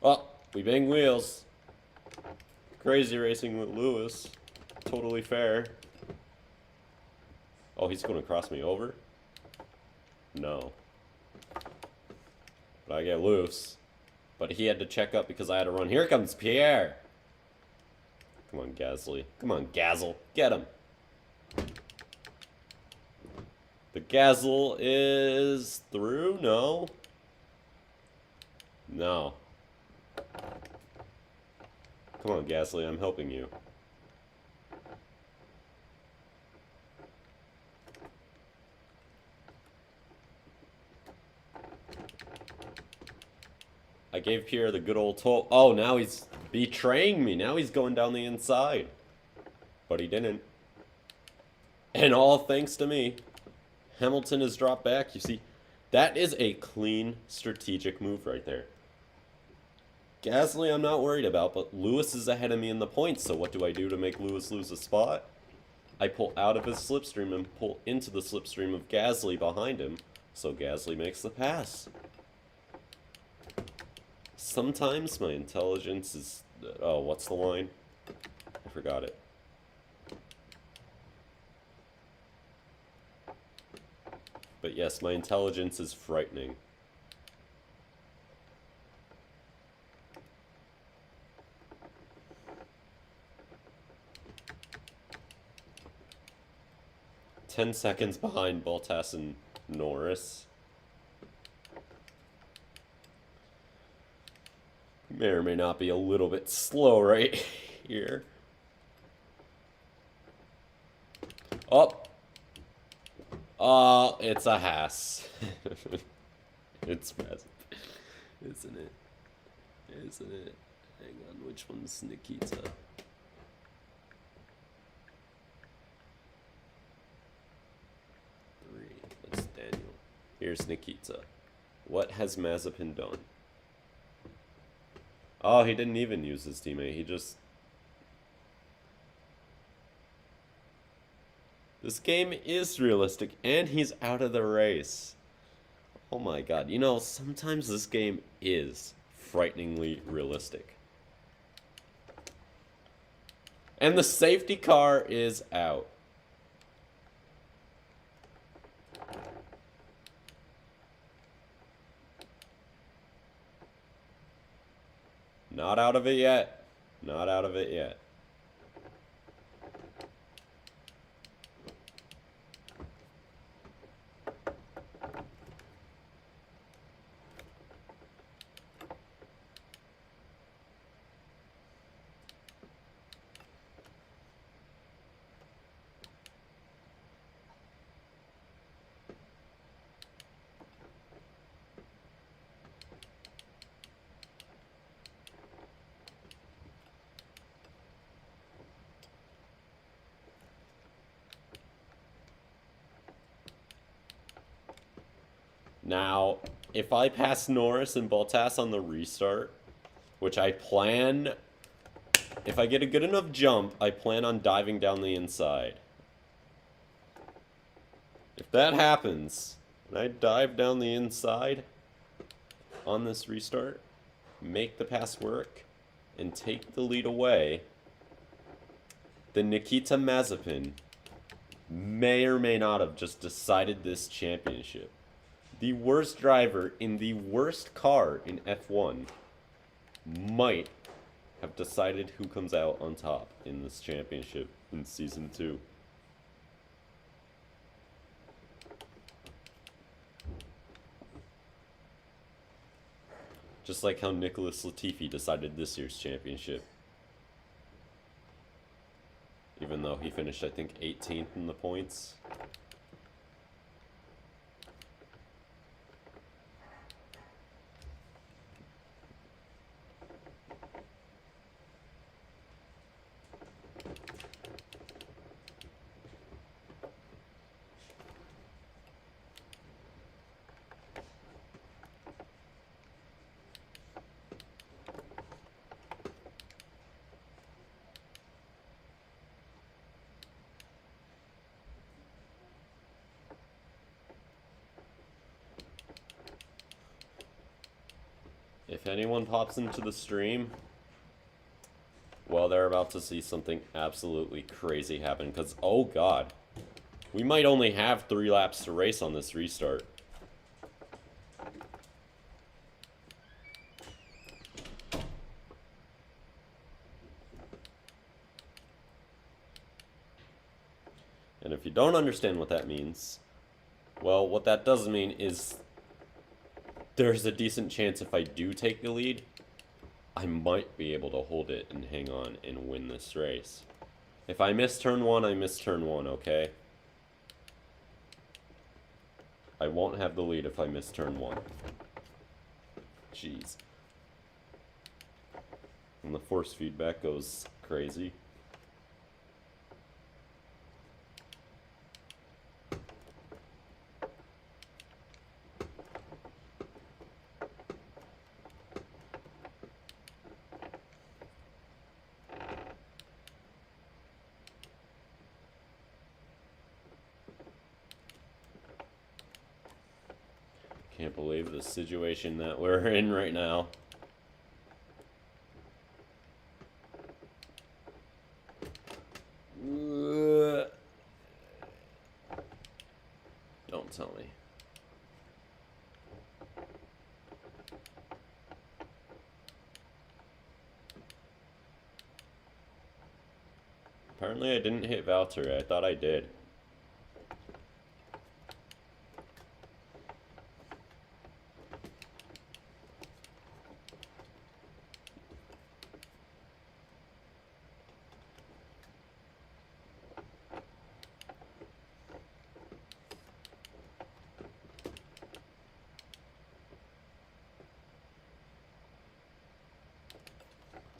Oh, we bang wheels. Crazy racing with Lewis. Totally fair. Oh, he's going to cross me over? No. But I get loose. But he had to check up because I had to run. Here comes Pierre. Come on, Gasly. Come on, Gazzle. Get him. The Gazzle is through? No. No. Come on, Gasly. I'm helping you. I gave Pierre the good old toll. Oh, now he's betraying me. Now he's going down the inside. But he didn't. And all thanks to me. Hamilton has dropped back. You see, that is a clean strategic move right there. Gasly I'm not worried about, but Lewis is ahead of me in the points, so what do I do to make Lewis lose a spot? I pull out of his slipstream and pull into the slipstream of Gasly behind him, so Gasly makes the pass. Sometimes my intelligence is... Oh, what's the line? I forgot it. But yes, my intelligence is frightening. "10 seconds behind Bottas and Norris." May or may not be a little bit slow right here. Oh. It's a Haas. It's massive. Isn't it? Isn't it? Hang on, which one's Nikita? 3. That's Daniel. Here's Nikita. What has Mazepin done? Oh, he didn't even use his teammate. He just... This game is realistic, and he's out of the race. Oh my god. You know, sometimes this game is frighteningly realistic. And the safety car is out. Not out of it yet. Not out of it yet. Now, if I pass Norris and Bottas on the restart, which I plan, if I get a good enough jump, I plan on diving down the inside. If that happens, and I dive down the inside on this restart, make the pass work, and take the lead away, then Nikita Mazepin may or may not have just decided this championship. The worst driver in the worst car in F1 might have decided who comes out on top in this championship in Season 2. Just like how Nicholas Latifi decided this year's championship. Even though he finished, I think, 18th in the points. If anyone pops into the stream, well, they're about to see something absolutely crazy happen. Because, oh god, we might only have 3 laps to race on this restart. And if you don't understand what that means, well, what that does mean is there's a decent chance if I do take the lead, I might be able to hold it and hang on and win this race. If I miss turn 1, I miss turn 1, okay? I won't have the lead if I miss turn 1. Jeez. And the force feedback goes crazy. Can't believe the situation that we're in right now. Don't tell me. Apparently I didn't hit Valtteri. I thought I did.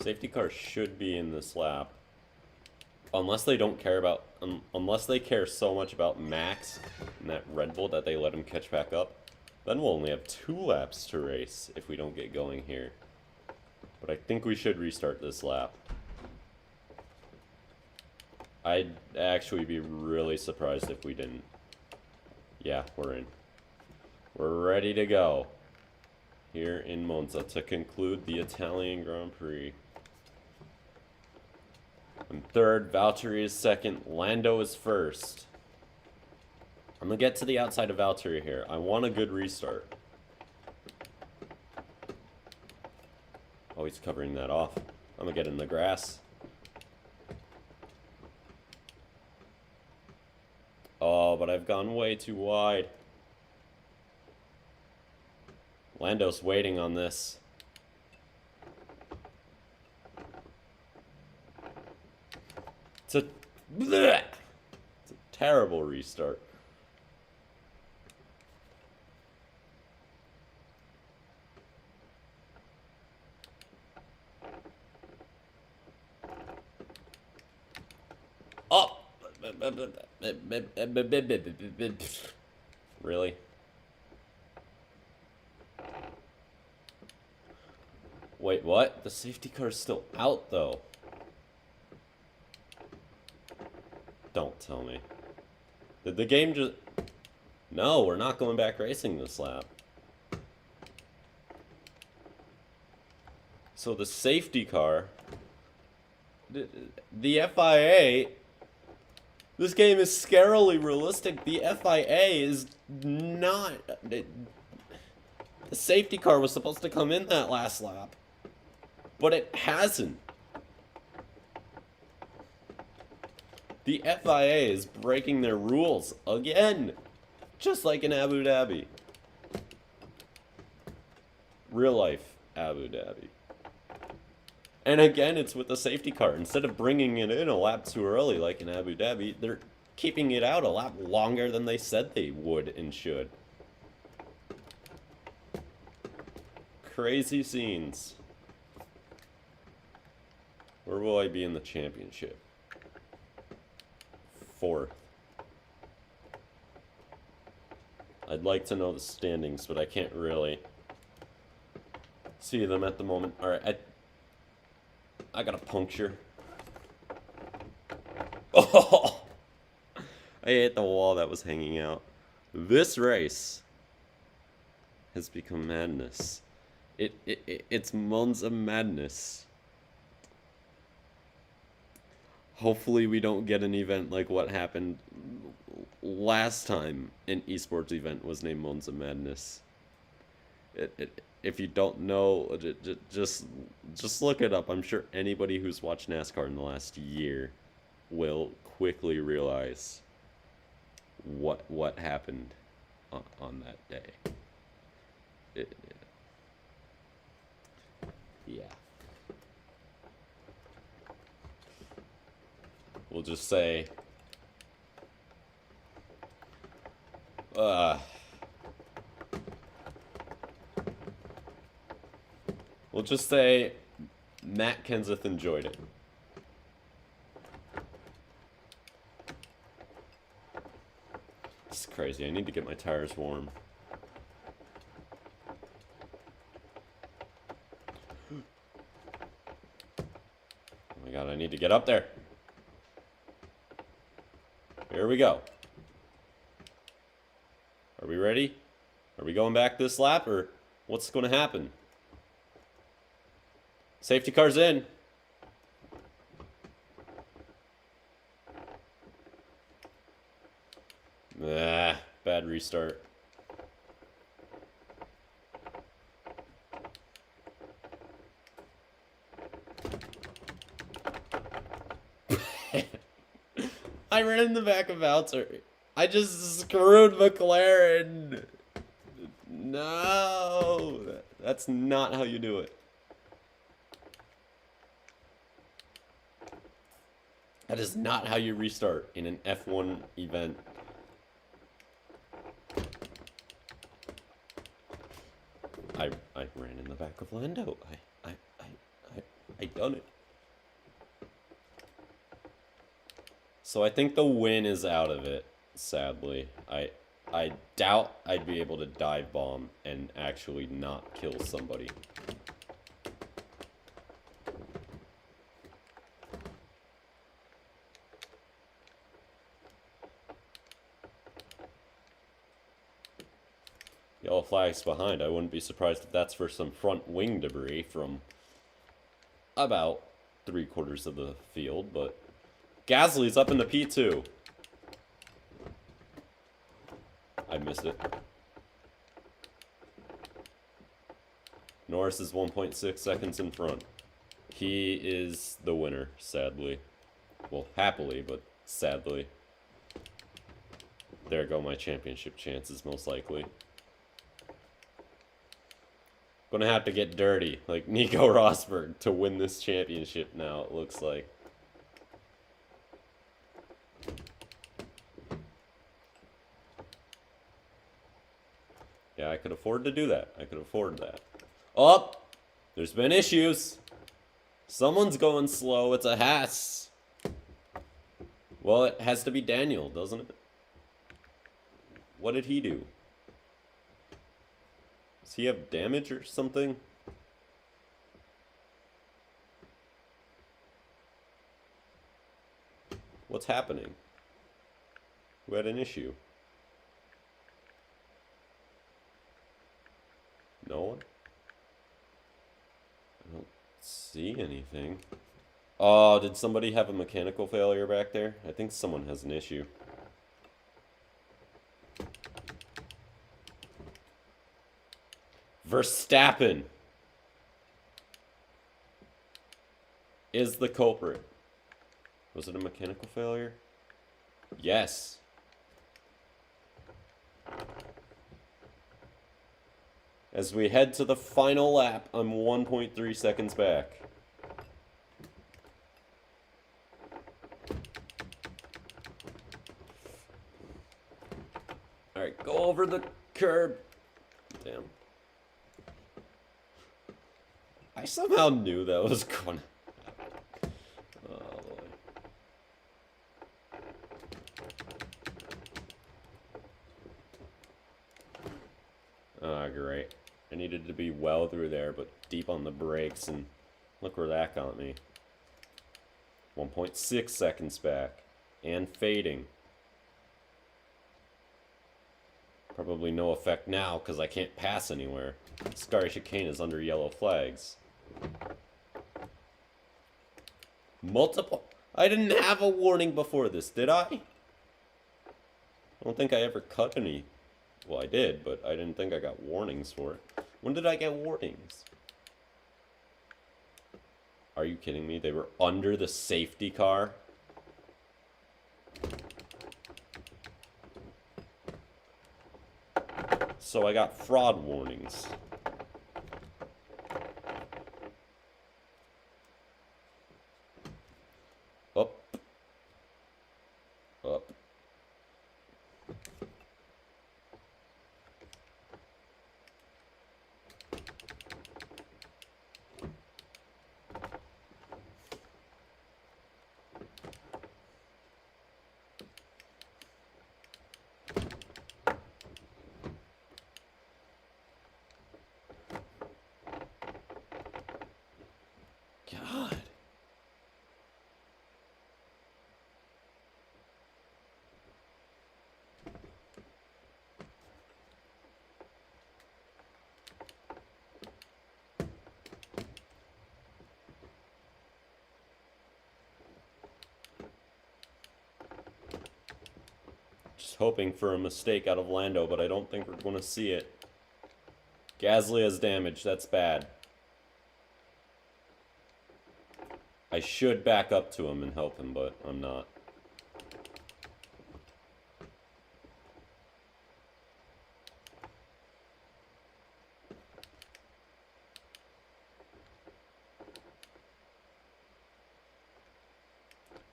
Safety car should be in this lap. Unless they don't care about... unless they care so much about Max and that Red Bull that they let him catch back up. Then we'll only have 2 laps to race if we don't get going here. But I think we should restart this lap. I'd actually be really surprised if we didn't. Yeah, we're in. We're ready to go. Here in Monza to conclude the Italian Grand Prix. I'm third, Valtteri is second, Lando is first. I'm gonna get to the outside of Valtteri here. I want a good restart. Oh, he's covering that off. I'm gonna get in the grass. Oh, but I've gone way too wide. Lando's waiting on this. It's a terrible restart. Oh! Really? Wait, what? The safety car's still out, though. Don't tell me. Did the game just... No, we're not going back racing this lap. So the safety car... The FIA... This game is scarily realistic. The FIA is not... The safety car was supposed to come in that last lap. But it hasn't. The FIA is breaking their rules again. Just like in Abu Dhabi. Real life Abu Dhabi. And again, it's with the safety car. Instead of bringing it in a lap too early like in Abu Dhabi, they're keeping it out a lap longer than they said they would and should. Crazy scenes. Where will I be in the championship? 4th. I'd like to know the standings, but I can't really see them at the moment. Alright, I got a puncture. Oh! I hit the wall that was hanging out. This race has become madness. It's Monza madness. Hopefully we don't get an event like what happened last time an esports event was named Monza Madness. If you don't know, just look it up. I'm sure anybody who's watched NASCAR in the last year will quickly realize what happened on that day. Yeah. We'll just say, we'll just say Matt Kenseth enjoyed it. It's crazy. I need to get my tires warm. Oh my god, I need to get up there. Here we go. Are we ready? Are we going back this lap, or what's going to happen? Safety car's in. Ah, bad restart. I ran in the back of Valtteri. I just screwed McLaren. No, that's not how you do it. That is not how you restart in an F1 event. I ran in the back of Lando. I I done it. So I think the win is out of it, sadly. I doubt I'd be able to dive bomb and actually not kill somebody. Yellow flag's behind. I wouldn't be surprised if that's for some front wing debris from about 3/4 of the field, but Gasly's up in the P2. I missed it. Norris is 1.6 seconds in front. He is the winner, sadly. Well, happily, but sadly. There go my championship chances, most likely. Gonna have to get dirty, like Nico Rosberg, to win this championship now, it looks like. Yeah, I could afford to do that. I could afford that. Oh! There's been issues. Someone's going slow. It's a Haas. Well, it has to be Daniel, doesn't it? What did he do? Does he have damage or something? What's happening? Who had an issue? No one? I don't see anything. Oh, did somebody have a mechanical failure back there? I think someone has an issue. Verstappen is the culprit. Was it a mechanical failure? Yes. As we head to the final lap, I'm 1.3 seconds back. Alright, go over the curb. Damn. I somehow knew that was going to happen. Oh, boy. Ah, great. I needed to be well through there, but deep on the brakes, and look where that got me. 1.6 seconds back. And fading. Probably no effect now, because I can't pass anywhere. Starry Chicane is under yellow flags. Multiple? I didn't have a warning before this, did I? I don't think I ever cut any. Well, I did, but I didn't think I got warnings for it. When did I get warnings? Are you kidding me? They were under the safety car? So I got fraud warnings. Up. Up. God. Just hoping for a mistake out of Lando, but I don't think we're going to see it. Gasly has damage. That's bad. I should back up to him and help him, but I'm not.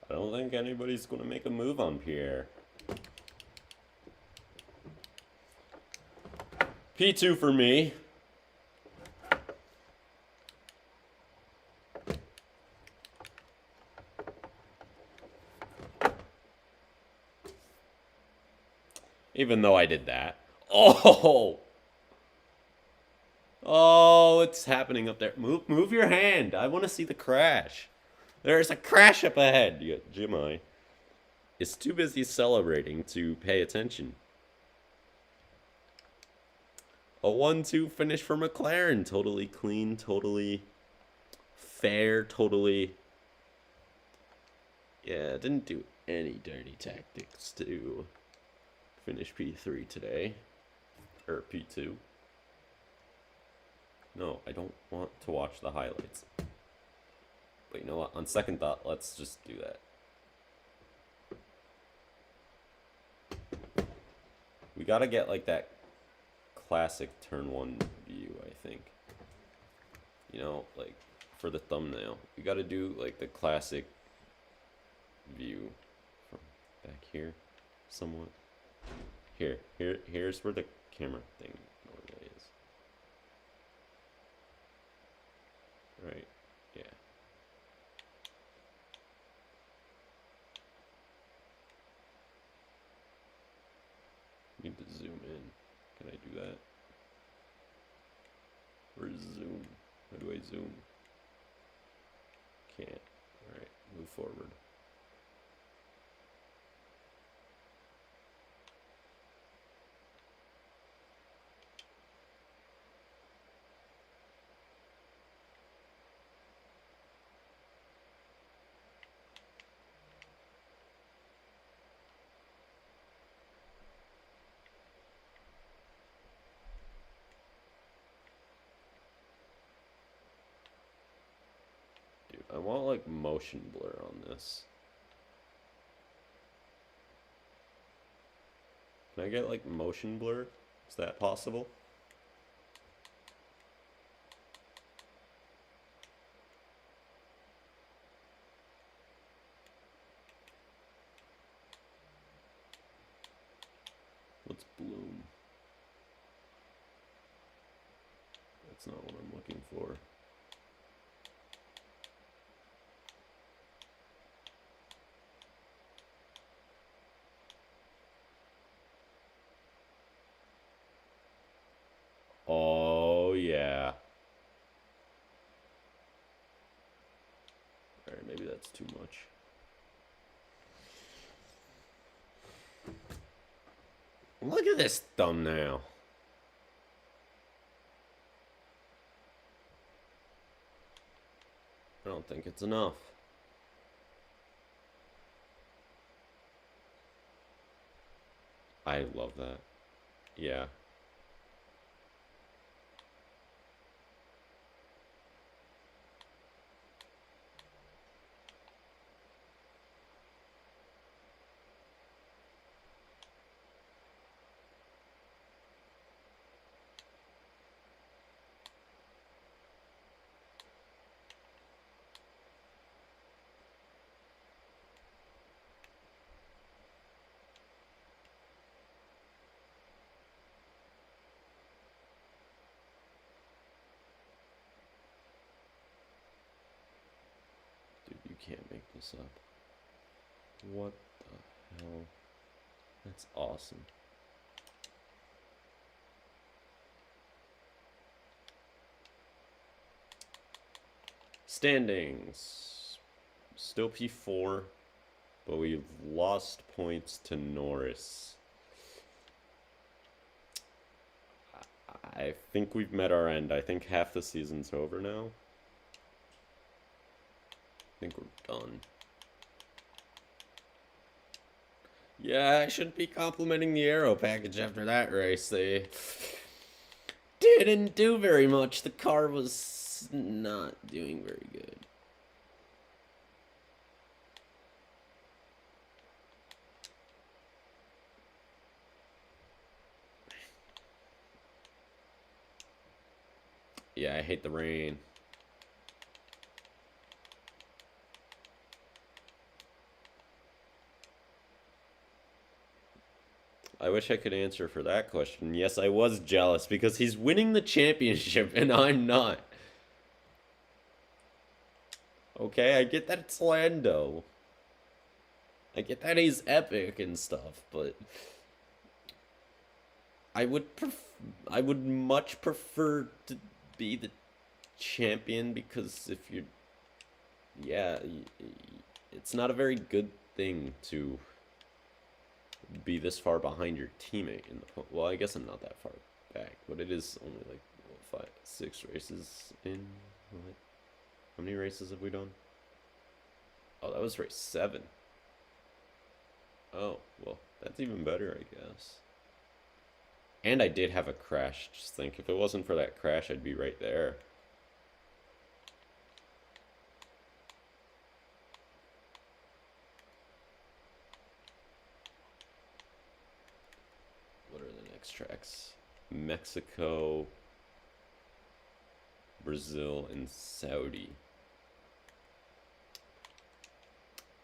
I don't think anybody's going to make a move on Pierre. P2 for me. Even though I did that. Oh! Oh, it's happening up there. Move your hand. I want to see the crash. There's a crash up ahead. Jimmy is too busy celebrating to pay attention. A 1-2 finish for McLaren. Totally clean, totally fair, totally... Yeah, didn't do any dirty tactics to finish P3 today. Or P2. No, I don't want to watch the highlights. But you know what? On second thought, let's just do that. We gotta get like that classic turn 1 view, I think. You know, like for the thumbnail. We gotta do like the classic view from back here somewhat. Here's where the camera thing normally is. Right, yeah. Need to zoom in. Can I do that? Where's zoom? How do I zoom? Can't. Alright, move forward. I want like motion blur on this. Can I get like motion blur? Is that possible? What's bloom? That's not what I'm looking for. Oh, yeah. Alright, maybe that's too much. Look at this thumbnail. I don't think it's enough. I love that. Yeah. You can't make this up. What the hell? That's awesome. Standings. Still P4, but we've lost points to Norris. I think we've met our end. I think half the season's over now. I think we're done. Yeah, I shouldn't be complimenting the aero package after that race. They didn't do very much. The car was not doing very good. Yeah, I hate the rain. I wish I could answer for that question. Yes, I was jealous because he's winning the championship and I'm not. Okay, I get that it's Lando. I get that he's epic and stuff, but I I would much prefer to be the champion, because if you're, yeah, it's not a very good thing to be this far behind your teammate in the, well, I guess I'm not that far back, but it is only like, what, 6 races in. What? How many races have we done? Oh, that was race 7. Oh, well, that's even better, I guess. And I did have a crash. Just think, if it wasn't for that crash, I'd be right there. What are the next tracks? Mexico, Brazil, and Saudi.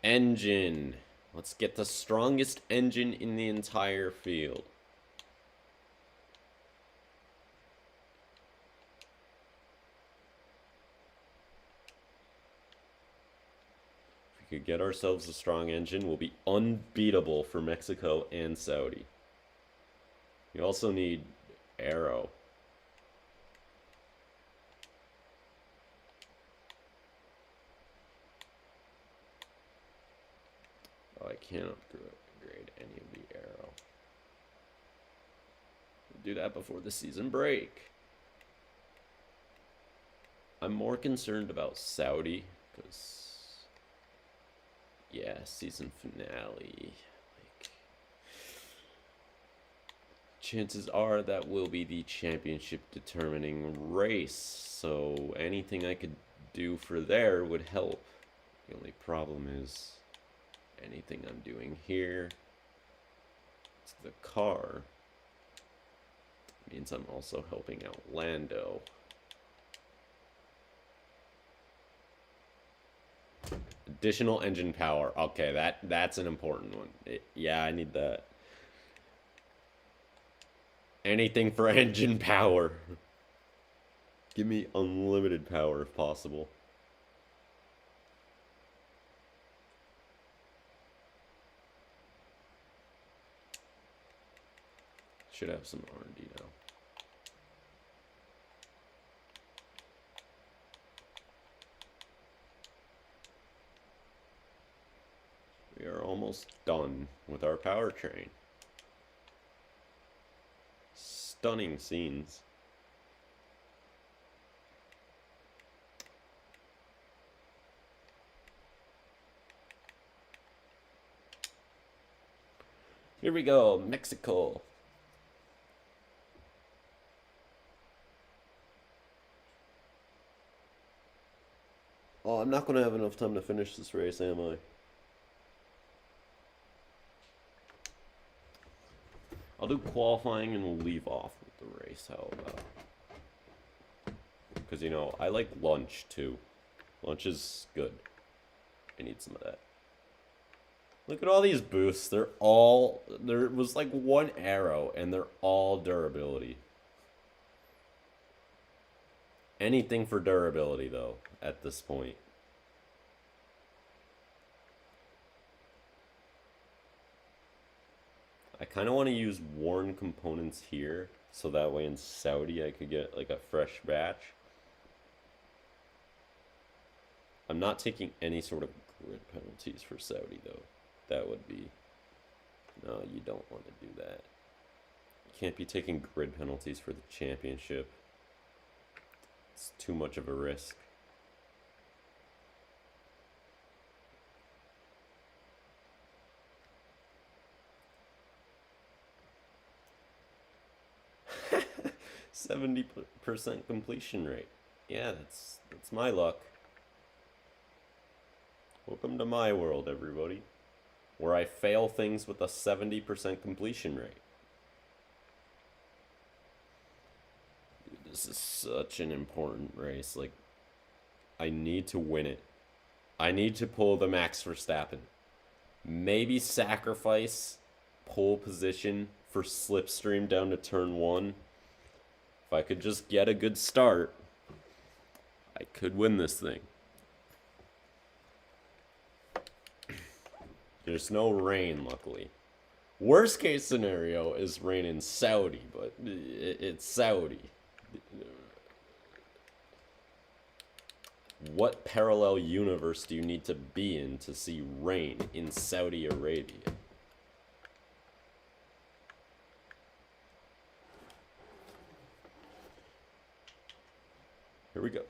Engine. Let's get the strongest engine in the entire field. If we could get ourselves a strong engine, we'll be unbeatable for Mexico and Saudi. We also need aero. Oh, I can't upgrade any of the aero. We'll do that before the season break. I'm more concerned about Saudi, because, yeah, season finale. Like, chances are that will be the championship determining race, so anything I could do for there would help. The only problem is anything I'm doing here to the car means I'm also helping out Lando. Additional engine power. Okay, that's an important one. Yeah, I need that. Anything for engine power. Give me unlimited power if possible. Should have some R&D now. We are almost done with our powertrain. Stunning scenes. Here we go, Mexico. Oh, I'm not going to have enough time to finish this race, am I? I'll do qualifying and we'll leave off with the race. How about? Because, you know, I like lunch too. Lunch is good. I need some of that. Look at all these boosts. There was like one arrow and they're all durability. Anything for durability, though, at this point. I kind of want to use worn components here, so that way in Saudi I could get like a fresh batch. I'm not taking any sort of grid penalties for Saudi, though. That would be... No, you don't want to do that. You can't be taking grid penalties for the championship. It's too much of a risk. %70 completion rate. Yeah, that's my luck. Welcome to my world, everybody, where I fail things with a 70% completion rate. Dude, this is such an important race. Like, I need to win it. I need to pull the Max Verstappen. Maybe sacrifice pole position for slipstream down to turn 1. If I could just get a good start, I could win this thing. There's no rain, luckily. Worst case scenario is rain in Saudi, but it's Saudi. What parallel universe do you need to be in to see rain in Saudi Arabia? Here we go.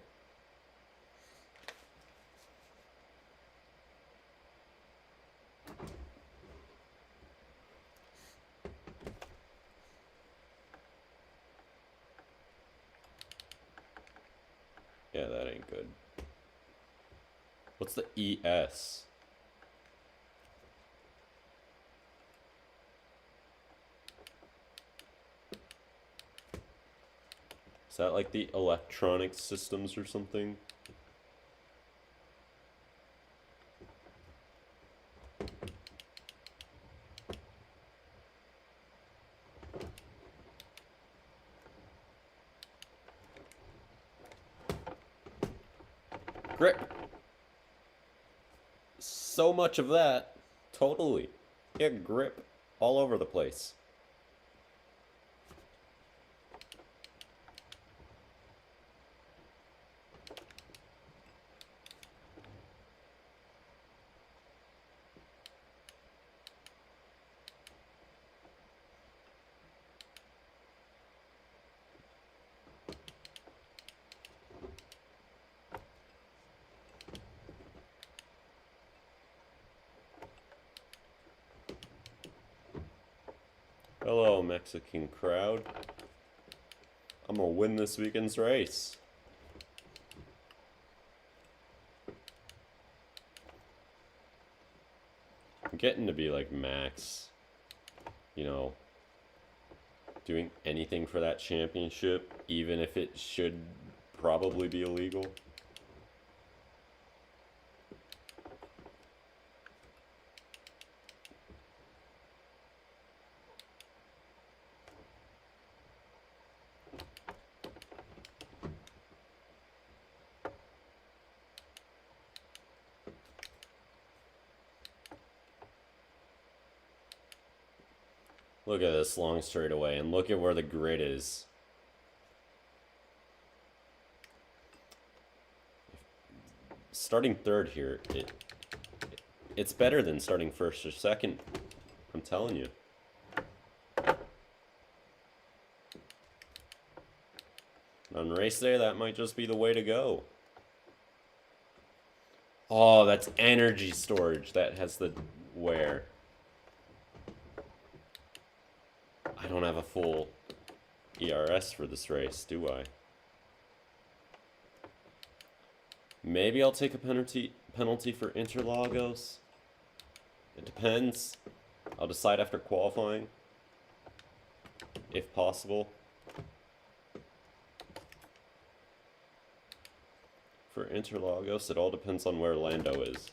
Yeah, that ain't good. What's the ES? Is that like the electronic systems or something? Grip. So much of that. Totally. Yeah, grip all over the place. Hello, Mexican crowd. I'm gonna win this weekend's race. I'm getting to be like Max. You know, doing anything for that championship, even if it should probably be illegal. Look at this long straightaway, and look at where the grid is. Starting third here, it's better than starting first or second. I'm telling you. On race day, that might just be the way to go. Oh, that's energy storage. That has the wear. I don't have a full ERS for this race, do I? Maybe I'll take a penalty for Interlagos. It depends. I'll decide after qualifying, if possible. For Interlagos, it all depends on where Lando is.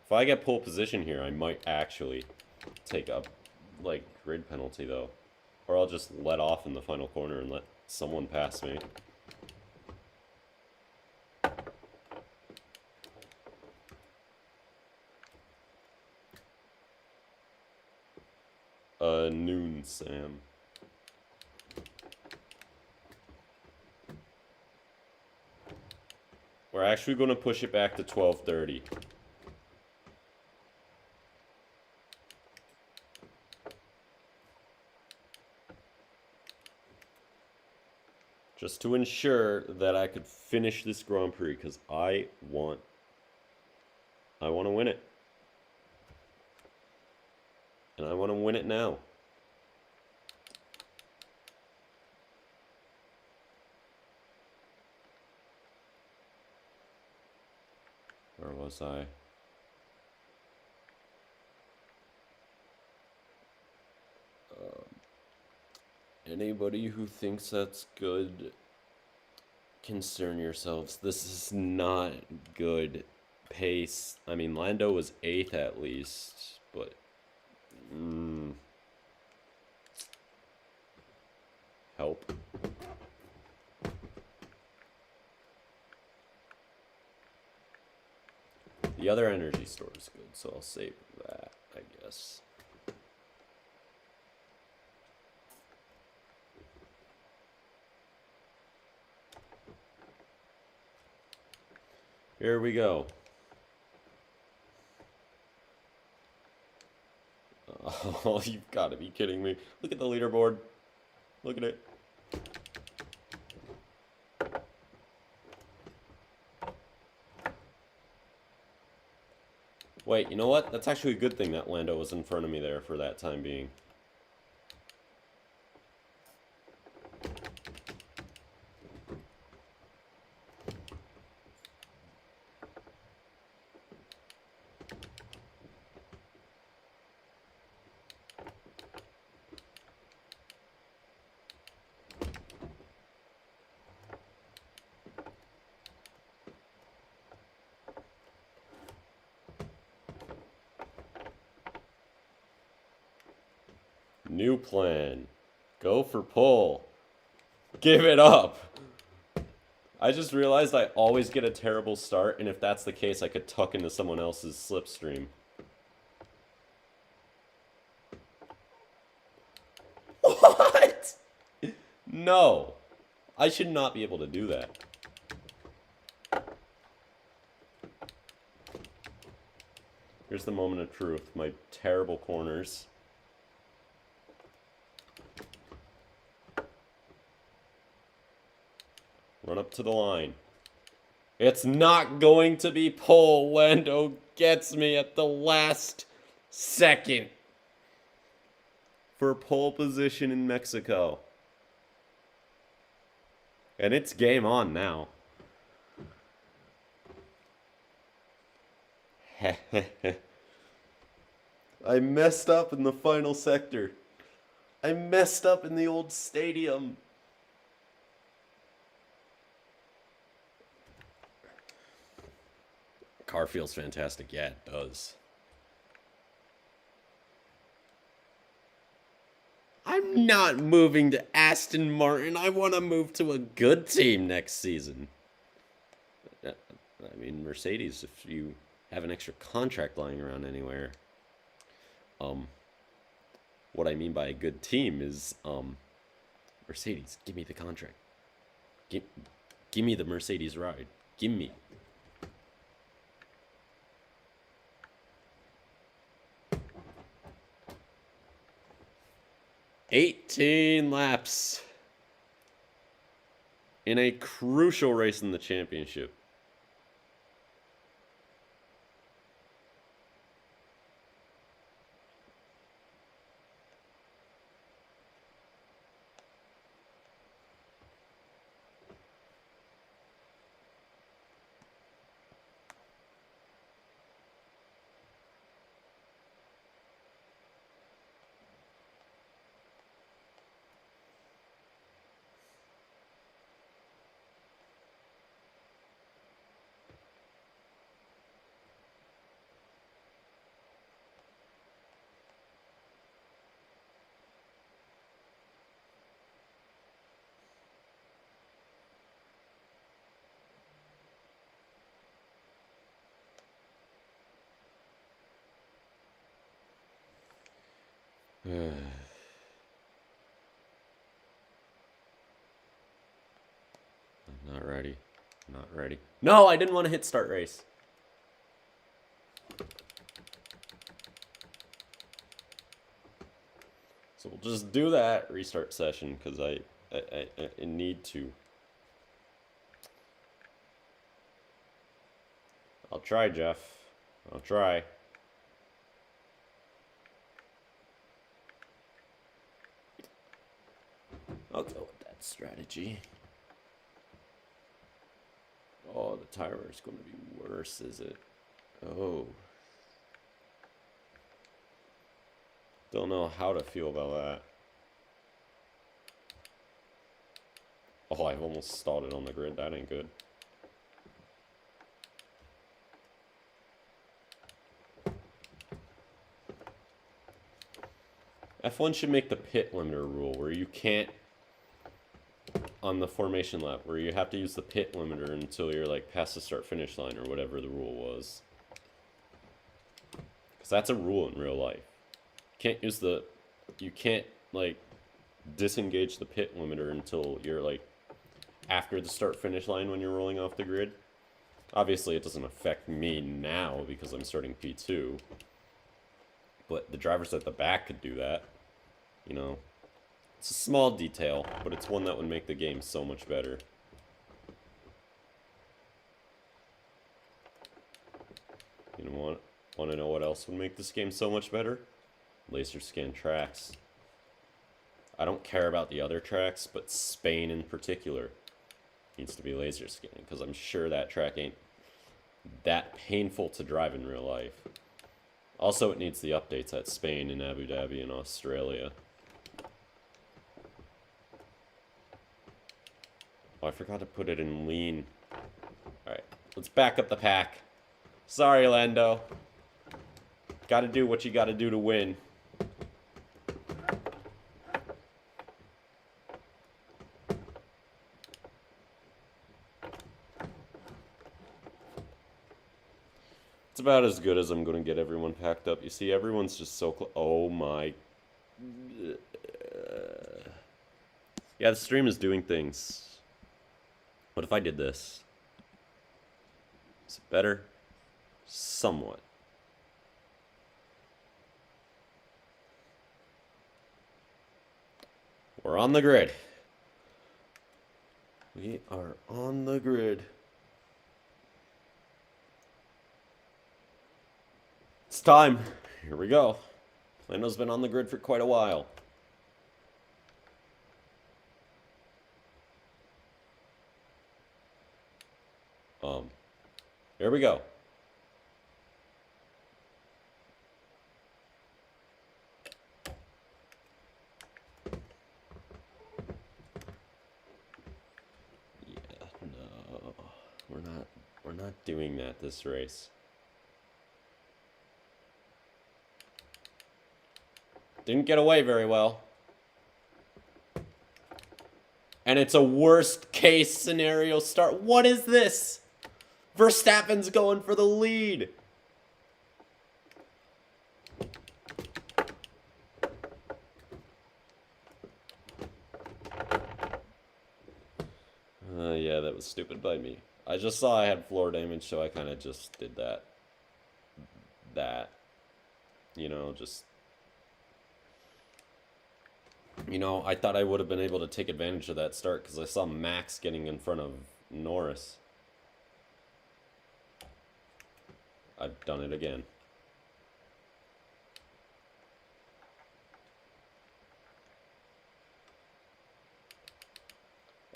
If I get pole position here, I might actually take a like grid penalty though, or I'll just let off in the final corner and let someone pass me. Noon, Sam. We're actually going to push it back to 12:30. Just to ensure that I could finish this Grand Prix, because I want to win it. And I want to win it now. Where was I? Anybody who thinks that's good, concern yourselves. This is not good pace. I mean, Lando was 8th at least, but help. The other energy store is good, so I'll save that, I guess. Here we go. Oh, you've got to be kidding me. Look at the leaderboard. Look at it. Wait, you know what? That's actually a good thing that Lando was in front of me there for that time being. New plan. Go for pole. Give it up. I just realized I always get a terrible start, and if that's the case, I could tuck into someone else's slipstream. What? No. I should not be able to do that. Here's the moment of truth. My terrible corners. Run up to the line. It's not going to be pole. Lando gets me at the last second for pole position in Mexico. And it's game on now. I messed up in the final sector. I messed up in the old stadium. Car feels fantastic. Yeah, it does. I'm not moving to Aston Martin. I want to move to a good team next season. I mean, Mercedes, if you have an extra contract lying around anywhere. What I mean by a good team is, Mercedes, give me the contract. Give me the Mercedes ride. Give me. $18 laps in a crucial race in the championship. I'm not ready. Not ready. No, I didn't want to hit start race. So we'll just do that restart session because I need to. I'll try, Jeff. I'll try. I'll go with that strategy. Oh, the tire is going to be worse, is it? Oh. Don't know how to feel about that. Oh, I've almost stalled it on the grid. That ain't good. F1 should make the pit limiter rule where you can't, on the formation lap, where you have to use the pit limiter until you're like past the start finish line or whatever the rule was. Because that's a rule in real life. You can't like disengage the pit limiter until you're like after the start finish line when you're rolling off the grid. Obviously, it doesn't affect me now because I'm starting P2. But the drivers at the back could do that. You know, it's a small detail, but it's one that would make the game so much better. You know, want to know what else would make this game so much better? Laser scan tracks. I don't care about the other tracks, but Spain in particular needs to be laser scanned, because I'm sure that track ain't that painful to drive in real life. Also, it needs the updates at Spain and Abu Dhabi and Australia. Oh, I forgot to put it in lean. Alright, let's back up the pack. Sorry, Lando. Gotta do what you gotta do to win. It's about as good as I'm going to get everyone packed up. You see, everyone's just so close. Oh my. Yeah, the stream is doing things. What if I did this? Is it better? Somewhat. We're on the grid. We are on the grid. It's time. Here we go. Lando's been on the grid for quite a while. Here we go. Yeah, no. We're not doing that this race. Didn't get away very well. And it's a worst case scenario start. What is this? Verstappen's going for the lead. Yeah, that was stupid by me. I just saw I had floor damage, so I kind of just did that. You know, just... You know, I thought I would have been able to take advantage of that start because I saw Max getting in front of Norris. I've done it again.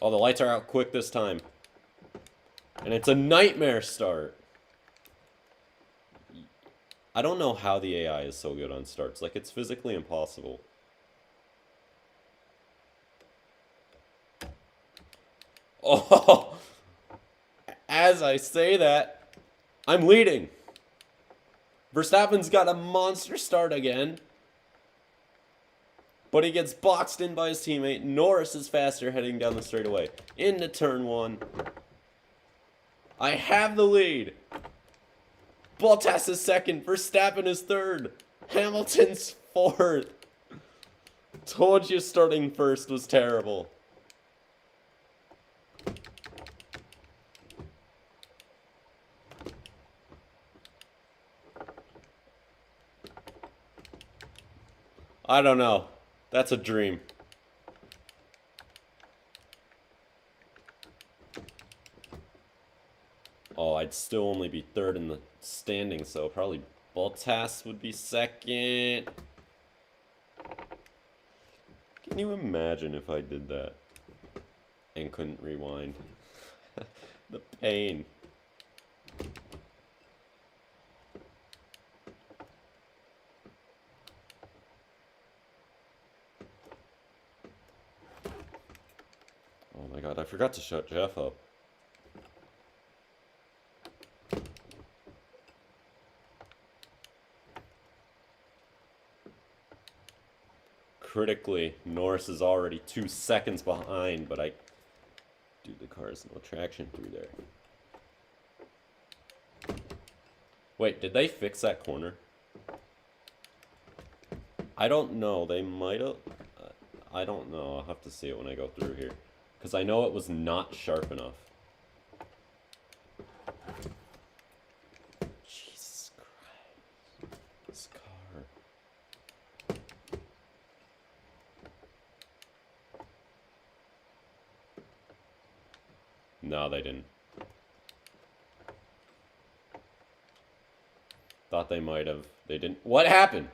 Oh, the lights are out quick this time. And it's a nightmare start. I don't know how the AI is so good on starts. Like, it's physically impossible. Oh, as I say that, I'm leading. Verstappen's got a monster start again. But he gets boxed in by his teammate. Norris is faster heading down the straightaway. Into turn one. I have the lead. Bottas is second. Verstappen is third. Hamilton's fourth. Told you starting first was terrible. I don't know. That's a dream. Oh, I'd still only be third in the standings, so probably Bottas would be second. Can you imagine if I did that and couldn't rewind? The pain. Oh my god, I forgot to shut Jeff up. Critically, Norris is already 2 seconds behind, but dude, the car has no traction through there. Wait, did they fix that corner? I don't know. They might have. I don't know. I'll have to see it when I go through here. Because I know it was not sharp enough. No, they didn't. Thought they might have. They didn't. What happened?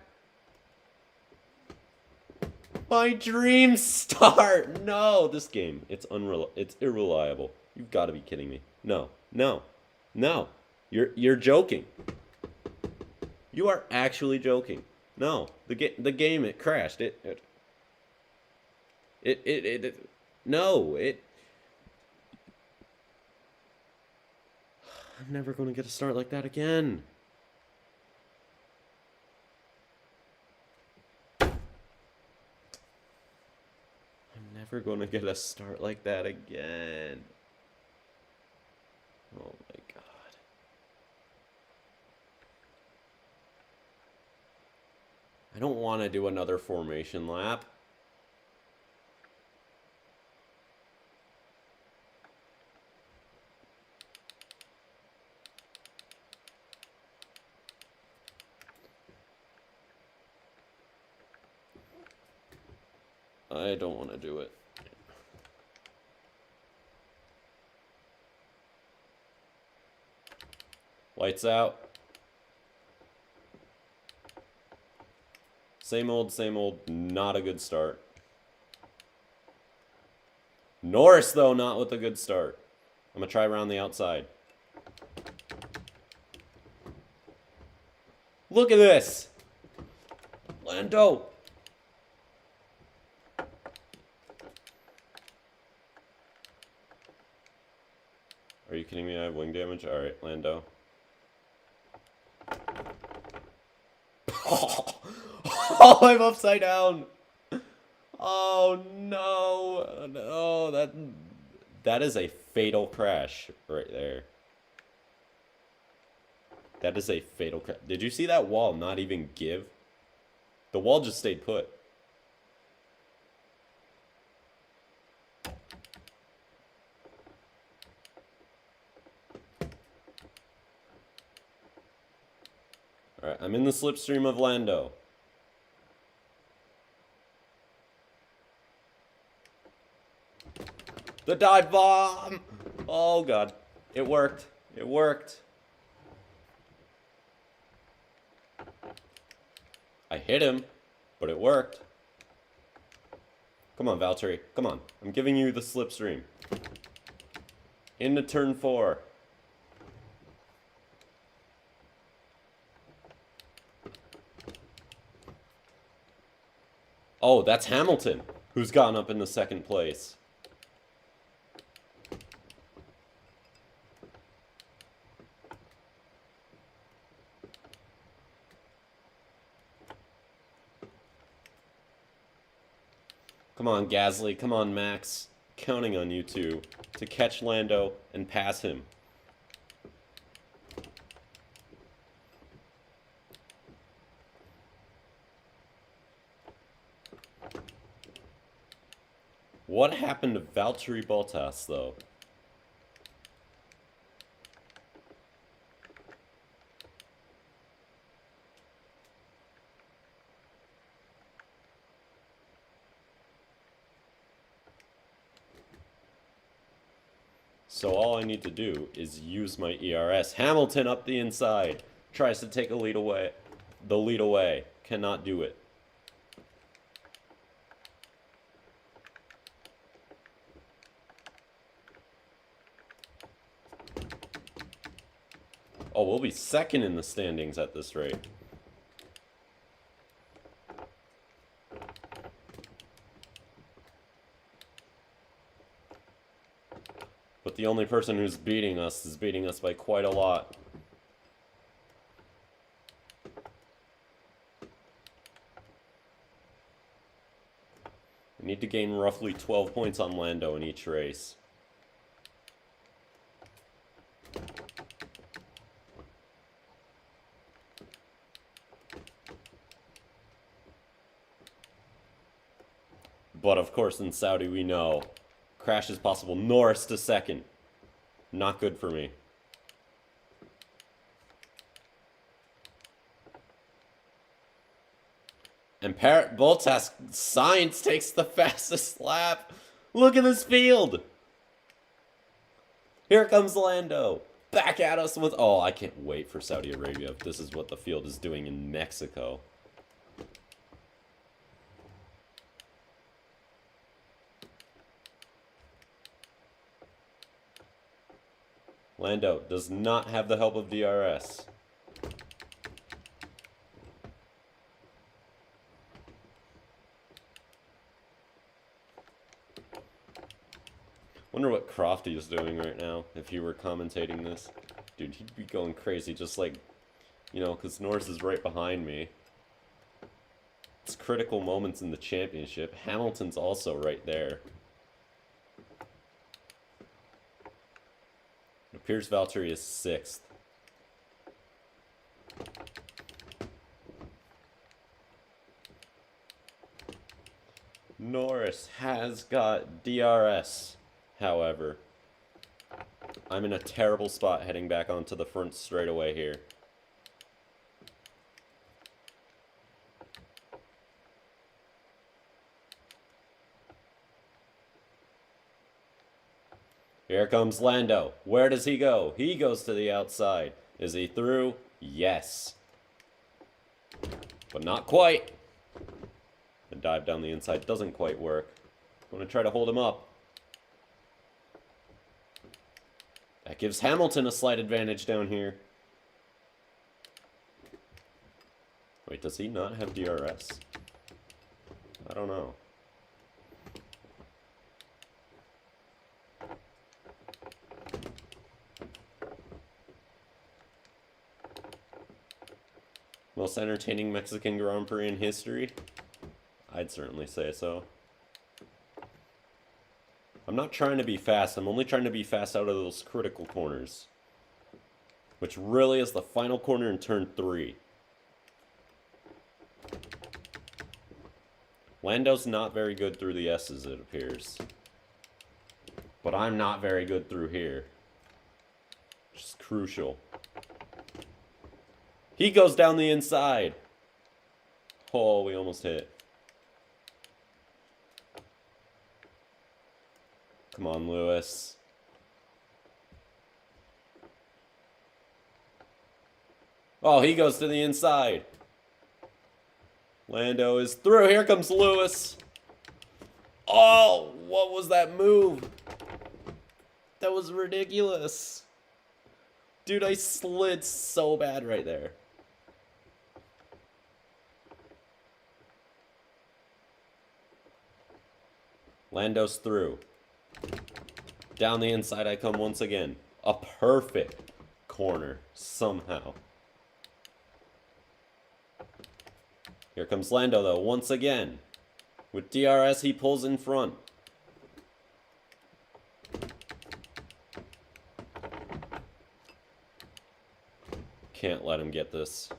My dream start! No, this game. It's irreliable. You've got to be kidding me. No. No. No. You're joking. You are actually joking. No. The game, it crashed. No, I'm never going to get a start like that again. Never gonna get a start like that again. Oh my god. I don't want to do another formation lap. I don't want to do it. Lights out. Same old, not a good start. Norris, though, not with a good start. I'm going to try around the outside. Look at this. Lando. Are you kidding me? I have wing damage? Alright, Lando. Oh, I'm upside down. Oh, no. No, that is a fatal crash right there. That is a fatal crash. Did you see that wall not even give? The wall just stayed put. Alright, I'm in the slipstream of Lando. The dive bomb! Oh god. It worked. It worked. I hit him, but it worked. Come on, Valtteri. Come on. I'm giving you the slipstream. Into turn 4. Oh, that's Hamilton, who's gotten up into second place. Come on, Gasly. Come on, Max. Counting on you two to catch Lando and pass him. What happened to Valtteri Bottas, though? So all I need to do is use my ERS. Hamilton up the inside. Tries to take the lead away. Cannot do it. Oh, we'll be second in the standings at this rate. But the only person who's beating us is beating us by quite a lot. We need to gain roughly 12 points on Lando in each race. But of course in Saudi we know crash is possible. Norris to second. Not good for me. And Bottas Sainz takes the fastest lap. Look at this field. Here comes Lando. Back at us with... Oh, I can't wait for Saudi Arabia if this is what the field is doing in Mexico. Lando does not have the help of DRS. Wonder what Crofty is doing right now if he were commentating this. Dude, he'd be going crazy just like, you know, because Norris is right behind me. It's critical moments in the championship. Hamilton's also right there. It appears Valtteri is 6th. Norris has got DRS. However, I'm in a terrible spot heading back onto the front straightaway here. Here comes Lando. Where does he go? He goes to the outside. Is he through? Yes. But not quite. The dive down the inside doesn't quite work. I'm going to try to hold him up. That gives Hamilton a slight advantage down here. Wait, does he not have DRS? I don't know. Most entertaining Mexican Grand Prix in history? I'd certainly say so. I'm not trying to be fast, I'm only trying to be fast out of those critical corners. Which really is the final corner in turn 3. Lando's not very good through the S's, it appears. But I'm not very good through here. Which is crucial. He goes down the inside. Oh, we almost hit. Come on, Lewis. Oh, he goes to the inside. Lando is through. Here comes Lewis. Oh, what was that move? That was ridiculous. Dude, I slid so bad right there. Lando's through. Down the inside I come once again. A perfect corner, somehow. Here comes Lando, though, once again. With DRS, he pulls in front. Can't let him get this.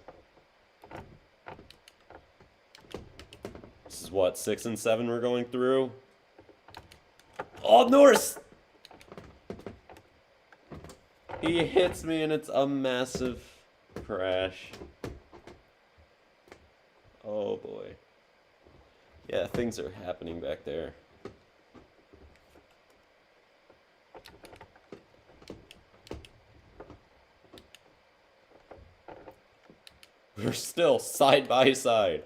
This is what, 6 and 7 we're going through? Oh, Norris! He hits me and it's a massive crash. Oh boy. Yeah, things are happening back there. We're still side by side.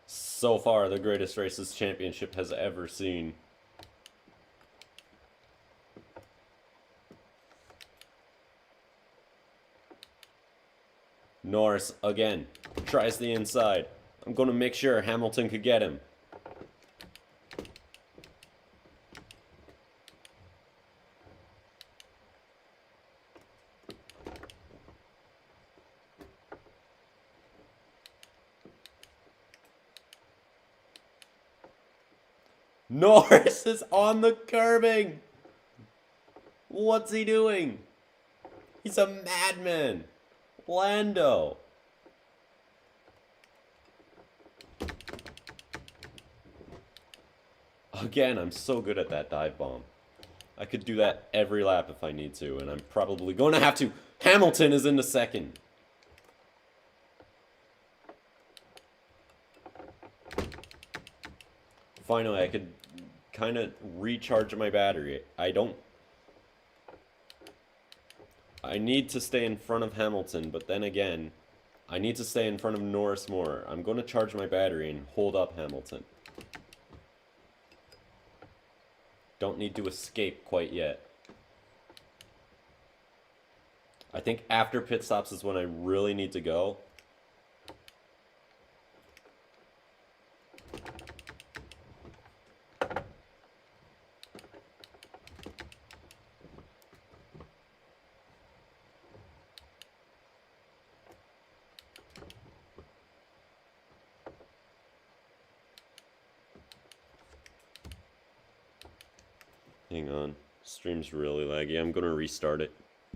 So far, the greatest race this championship has ever seen. Norris, again, tries the inside. I'm going to make sure Hamilton could get him. Norris is on the curbing. What's he doing? He's a madman. Lando. Again, I'm so good at that dive bomb. I could do that every lap if I need to, and I'm probably going to have to. Hamilton is in the second. Finally, I could kind of recharge my battery. I need to stay in front of Hamilton, but then again, I need to stay in front of Norris more. I'm going to charge my battery and hold up Hamilton. Don't need to escape quite yet. I think after pit stops is when I really need to go. Hang on. Stream's really laggy. I'm going to restart it.